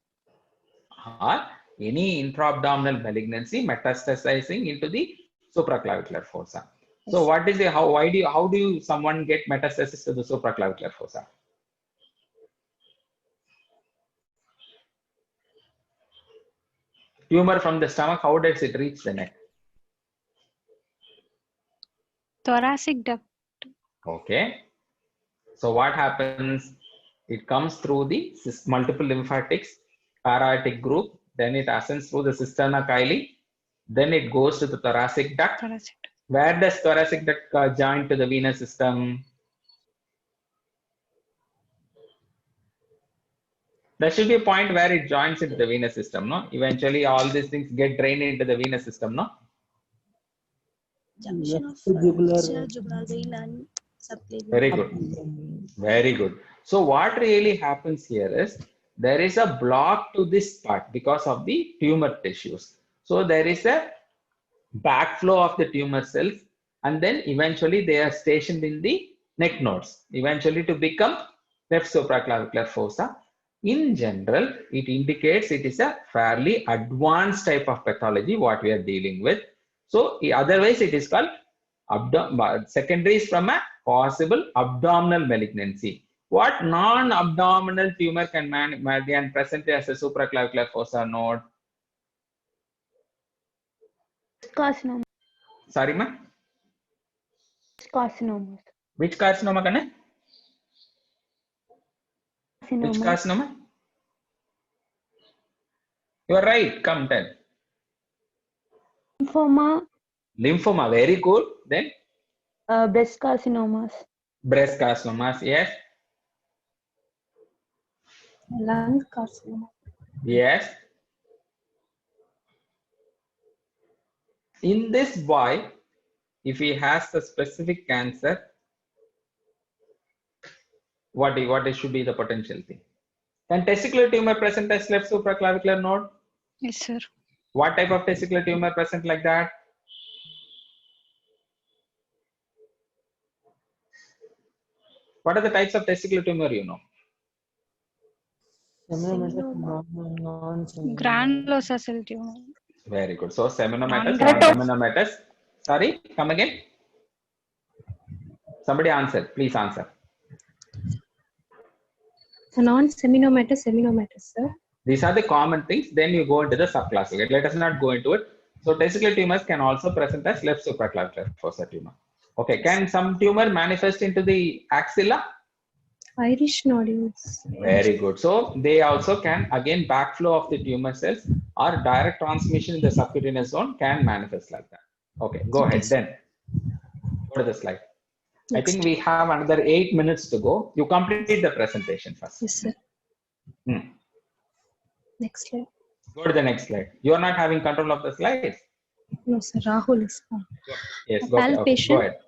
Or any intra-abdominal malignancy metastasizing into the supraclavicular fossa. So what is the how do you someone get metastasis to the supraclavicular fossa? Tumor from the stomach, how does it reach the neck? Thoracic duct. Okay. So what happens? It comes through the multiple lymphatics, para-aortic group, then it ascends through the cisterna chyli, then it goes to the thoracic duct. Thoracic. Where does thoracic duct join to the venous system? There should be a point where it joins into the venous system, no? Eventually, all these things get drained into the venous system, no? Junction of Jugular. external jugular vein and subclavian. Very good. Very good. So what really happens here is there is a block to this part because of the tumor tissues. So there is a backflow of the tumor cells, and then eventually they are stationed in the neck nodes, eventually to become left supraclavicular fossa. In general, it indicates it is a fairly advanced type of pathology what we are dealing with. So otherwise it is called secondaries from a possible abdominal malignancy. What non-abdominal tumor can present as a supraclavicular fossa node? Carcinoma. Sorry, ma? Carcinomas. Which carcinoma? Which carcinoma? You are right. Come tell. Lymphoma. Lymphoma. Very good. Then Breast carcinomas. breast carcinomas. Yes. Lung carcinoma. Yes. In this boy, if he has the specific cancer, what should be the potential thing? Can testicular tumor present as left supraclavicular node? Yes, sir. What type of testicular tumor present like that? What are the types of testicular tumor you know? Granulosa cell tumor. Very good. So seminomatous, Non-granular. non-seminomatous. Sorry, come again. Somebody answer. Please answer. Non-seminomatous, seminomatous, sir. These are the common things. Then you go into the subclass. Okay? Let us not go into it. So testicular tumors can also present as left supraclavicular fossa tumor. Okay. Can some tumor manifest into the axilla? Irish nodules. Very good. So they also can, again, backflow of the tumor cells or direct transmission in the subcutaneous zone can manifest like that. Okay, go ahead then. Go to the slide. I think we have another 8 minutes to go. You complete the presentation first. Yes, sir. Next slide. Go to the next slide. You are not having control of the slides. No, sir. Rahul is. Yes, go, okay, Palpation. go ahead.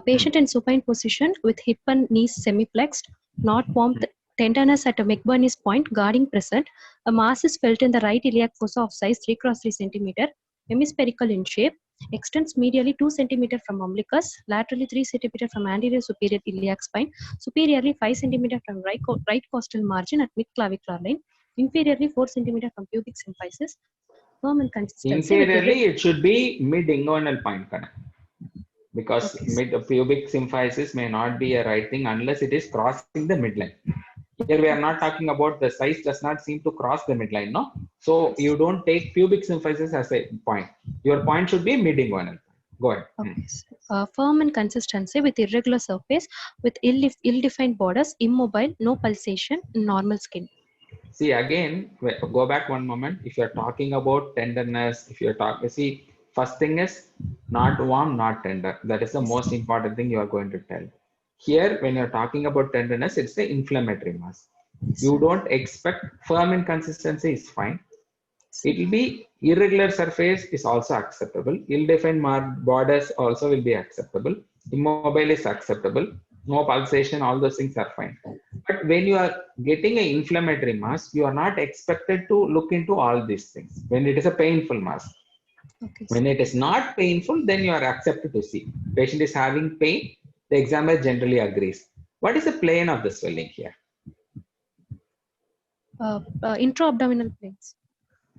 Patient in supine position with hip and knees semi-flexed, not warmth, tenderness at a McBurney's point, guarding present. A mass is felt in the right iliac fossa of size 3 x 3 cm, hemispherical in shape, extends medially 2 cm from umbilicus, laterally 3 cm from anterior superior iliac spine, superiorly 5 cm from right costal margin at mid-clavicular line, inferiorly 4 cm from pubic symphysis, firm and consistency. Inferiorly, it should be mid-inguinal point. Because mid-pubic symphysis may not be a right thing unless it is crossing the midline. Here we are not talking about the size does not seem to cross the midline, no? So you don't take pubic symphysis as a point. Your point should be mid-inguinal. Go ahead. Okay. Firm and consistency with irregular surface, with ill-defined borders, immobile, no pulsation, normal skin. See again, go back one moment. If you are talking about tenderness, if you are talking, see, first thing is not warm, not tender. That is the most important thing you are going to tell. Here, when you're talking about tenderness, it's the inflammatory mass. You don't expect firm in consistency is fine. It will be irregular surface is also acceptable. Ill-defined borders also will be acceptable. Immobile is acceptable. No pulsation, all those things are fine. But when you are getting an inflammatory mass, you are not expected to look into all these things. When it is a painful mass. Okay. When it is not painful, then you are accepted to see. Patient is having pain, the examiner generally agrees. What is the plane of the swelling here? Intra-abdominal planes.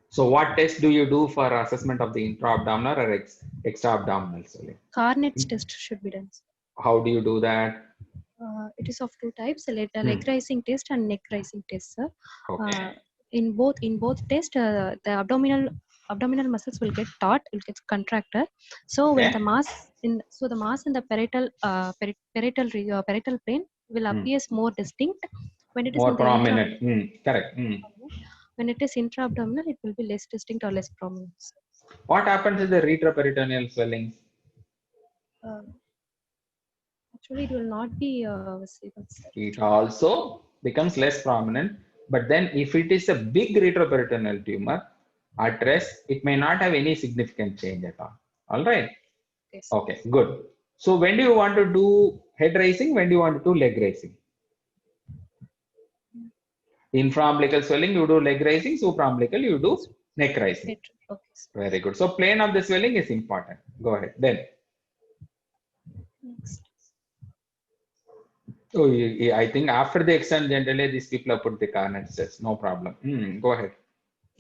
So what test do you do for assessment of the intra-abdominal or extra-abdominal swelling? Carnet's test should be done. How do you do that? It is of two types: leg rising test and neck rising test, sir. Okay. In both tests, the abdominal muscles will get taut, will get contracted. So when the mass in the parietal plane will appear more distinct when it is more in the prominent. Correct. When it is intra-abdominal, it will be less distinct or less prominent. What happens to the retroperitoneal swelling? Actually, it will not be visible. It also becomes less prominent. But then if it is a big retroperitoneal tumor, at rest, it may not have any significant change at all. All right. Yes. Okay, good. So when do you want to do head raising? When do you want to do leg raising? Infraumbilical swelling, you do leg raising. Supraumbilical, you do neck raising. Okay. Very good. So plane of the swelling is important. Go ahead. Then. Next. Oh, I think after the external genital, these people have put the carnage cells. No problem. Go ahead.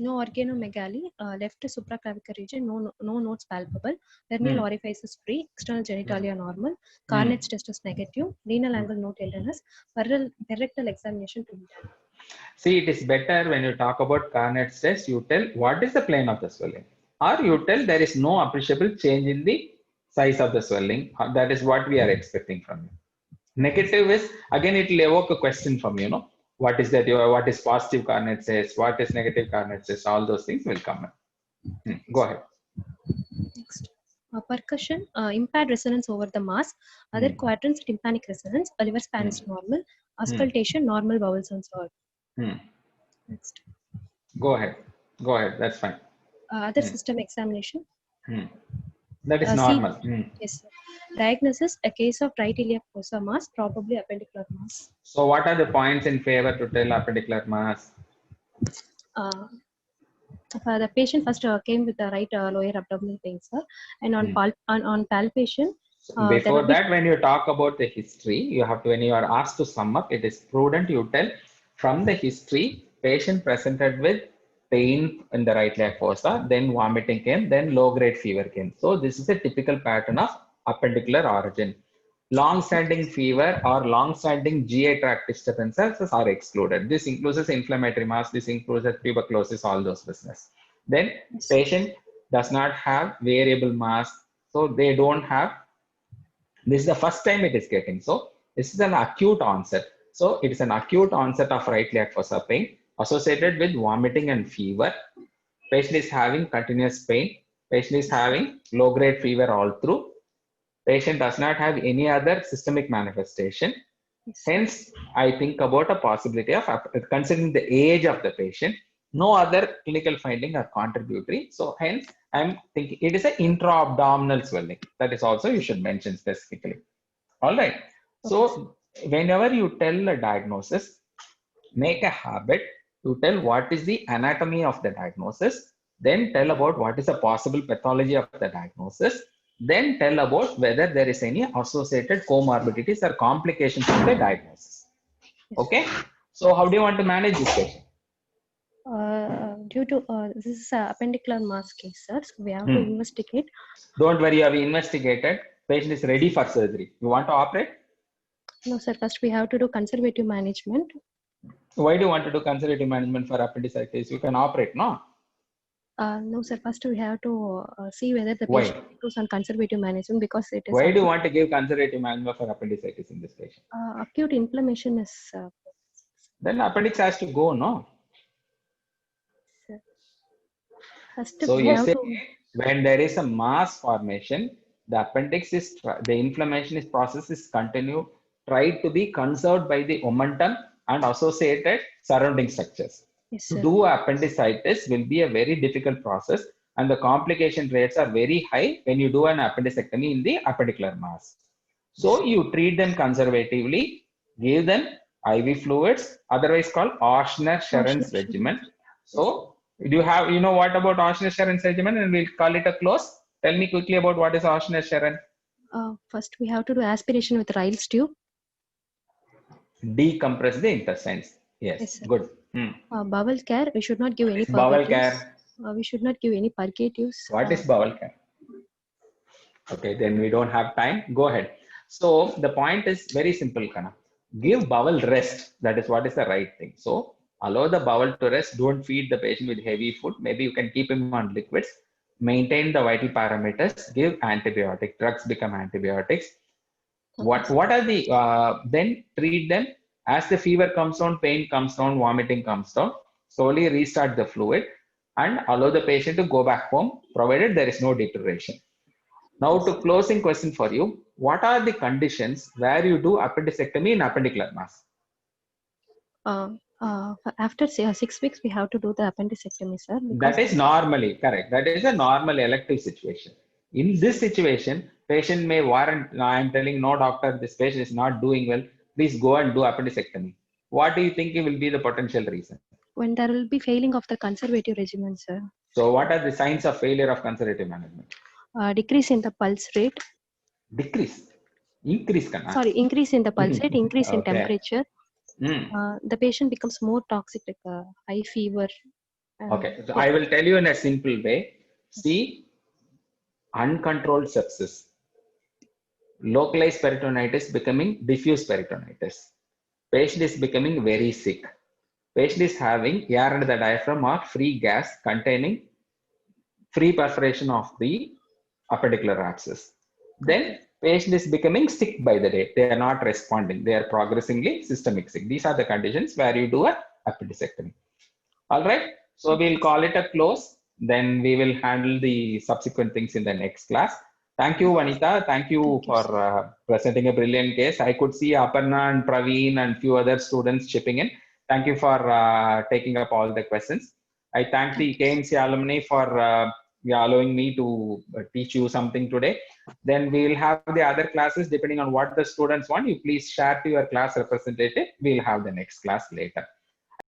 No organomegaly, left supraclavicular region, no nodes palpable, perineal orifice is free, external genitalia normal, Carnage test is negative, renal angle no tenderness, rectal examination to be done. See, it is better when you talk about Carnage test, you tell what is the plane of the swelling, or you tell there is no appreciable change in the size of the swelling. That is what we are expecting from you. Negative is, again, it will evoke a question from you, what is that? What is positive Carnage test? What is negative Carnage test? All those things will come in. Go ahead. Next. Percussion, impaired resonance over the mass, other quadrants tympanic resonance, liver span is normal, auscultation, normal vowel sounds are. Next. Go ahead. Go ahead. That's fine. Other system examination. That is normal. Yes, sir. Diagnosis, a case of right iliac fossa mass, probably appendicular mass. So what are the points in favor to tell appendicular mass? The patient first came with the right lower abdominal pain, sir, and on palpation. Before that, when you talk about the history, you have to, when you are asked to sum up, it is prudent you tell from the history, patient presented with pain in the right iliac fossa, then vomiting came, then low-grade fever came. So this is a typical pattern of appendicular origin. Long-standing fever or long-standing GI tract disturbances are excluded. This includes inflammatory mass, this includes tuberculosis, all those business. Then patient does not have variable mass, so they don't have. This is the first time it is getting. So this is an acute onset. So it is an acute onset of right iliac fossa pain associated with vomiting and fever. Patient is having continuous pain. Patient is having low-grade fever all through. Patient does not have any other systemic manifestation. Hence, I think about a possibility of, considering the age of the patient, no other clinical finding are contributory. So hence, I'm thinking it is an intra-abdominal swelling. That is also you should mention specifically. All right. So whenever you tell a diagnosis, make a habit to tell what is the anatomy of the diagnosis, then tell about what is the possible pathology of the diagnosis, then tell about whether there is any associated comorbidities or complications of the diagnosis. Okay. So how do you want to manage this patient? Due to this is a appendicular mass case, sir, so we have to investigate. Don't worry, you have investigated. Patient is ready for surgery. You want to operate? No, sir. First, we have to do conservative management. Why do you want to do conservative management for appendicitis? You can operate, no? No, sir. First, we have to see whether the patient goes on conservative management because it is. Why do you want to give conservative management for appendicitis in this patient? Acute inflammation is. Then appendix has to go, no? Sir. First, so you say when there is a mass formation, the appendix is the inflammation is process is continued, tried to be conserved by the omentum and associated surrounding structures. Yes, to do appendicitis will be a very difficult process and the complication rates are very high when you do an appendicectomy in the appendicular mass. So you treat them conservatively, give them IV fluids, otherwise called Ochsner-Sheren's regimen. So do you have, you know what about Ochsner-Sheren's regimen, and we'll call it a close. Tell me quickly about what is Ochsner-Sheren. First, we have to do aspiration with Ryle's tube. Decompress the intestines. Yes, good. Bowel care, we should not give any bowel care. We should not give any purgatives. What is bowel care? Okay, then we don't have time. Go ahead. So the point is very simple, Kana. Give bowel rest. That is what is the right thing. So allow the bowel to rest. Don't feed the patient with heavy food. Maybe you can keep him on liquids. Maintain the vital parameters. Give antibiotic. Drugs become antibiotics. What are the then treat them as the fever comes down, pain comes down, vomiting comes down. slowly restart the fluid and allow the patient to go back home, provided there is no deterioration. Now to closing question for you, what are the conditions where you do appendicectomy in appendicular mass? After 6 weeks, we have to do the appendicectomy, sir. That is normally correct. That is a normal elective situation. In this situation, patient may warrant, I am telling no doctor, this patient is not doing well, please go and do appendicectomy. What do you think will be the potential reason? When there will be failing of the conservative regimen, sir. So what are the signs of failure of conservative management? Decrease in the pulse rate. Decrease. Increase. Sorry, increase in the pulse rate, increase in Okay. temperature. The patient becomes more toxic, like high fever. Okay, so I will tell you in a simple way. See, uncontrolled sepsis, localized peritonitis becoming diffuse peritonitis. Patient is becoming very sick. Patient is having air under the diaphragm or free gas containing free perforation of the appendicular abscess. Then patient is becoming sick by the day. They are not responding. They are progressively systemic sick. These are the conditions where you do a appendicectomy. All right. So we'll call it a close. Then we will handle the subsequent things in the next class. Thank you, Vanita. Thank you for presenting a brilliant case. I could see Aparna and Praveen and few other students chipping in. Thank you for taking up all the questions. I thank the KMC alumni for allowing me to teach you something today. Then we will have the other classes depending on what the students want. You please share to your class representative. We'll have the next class later.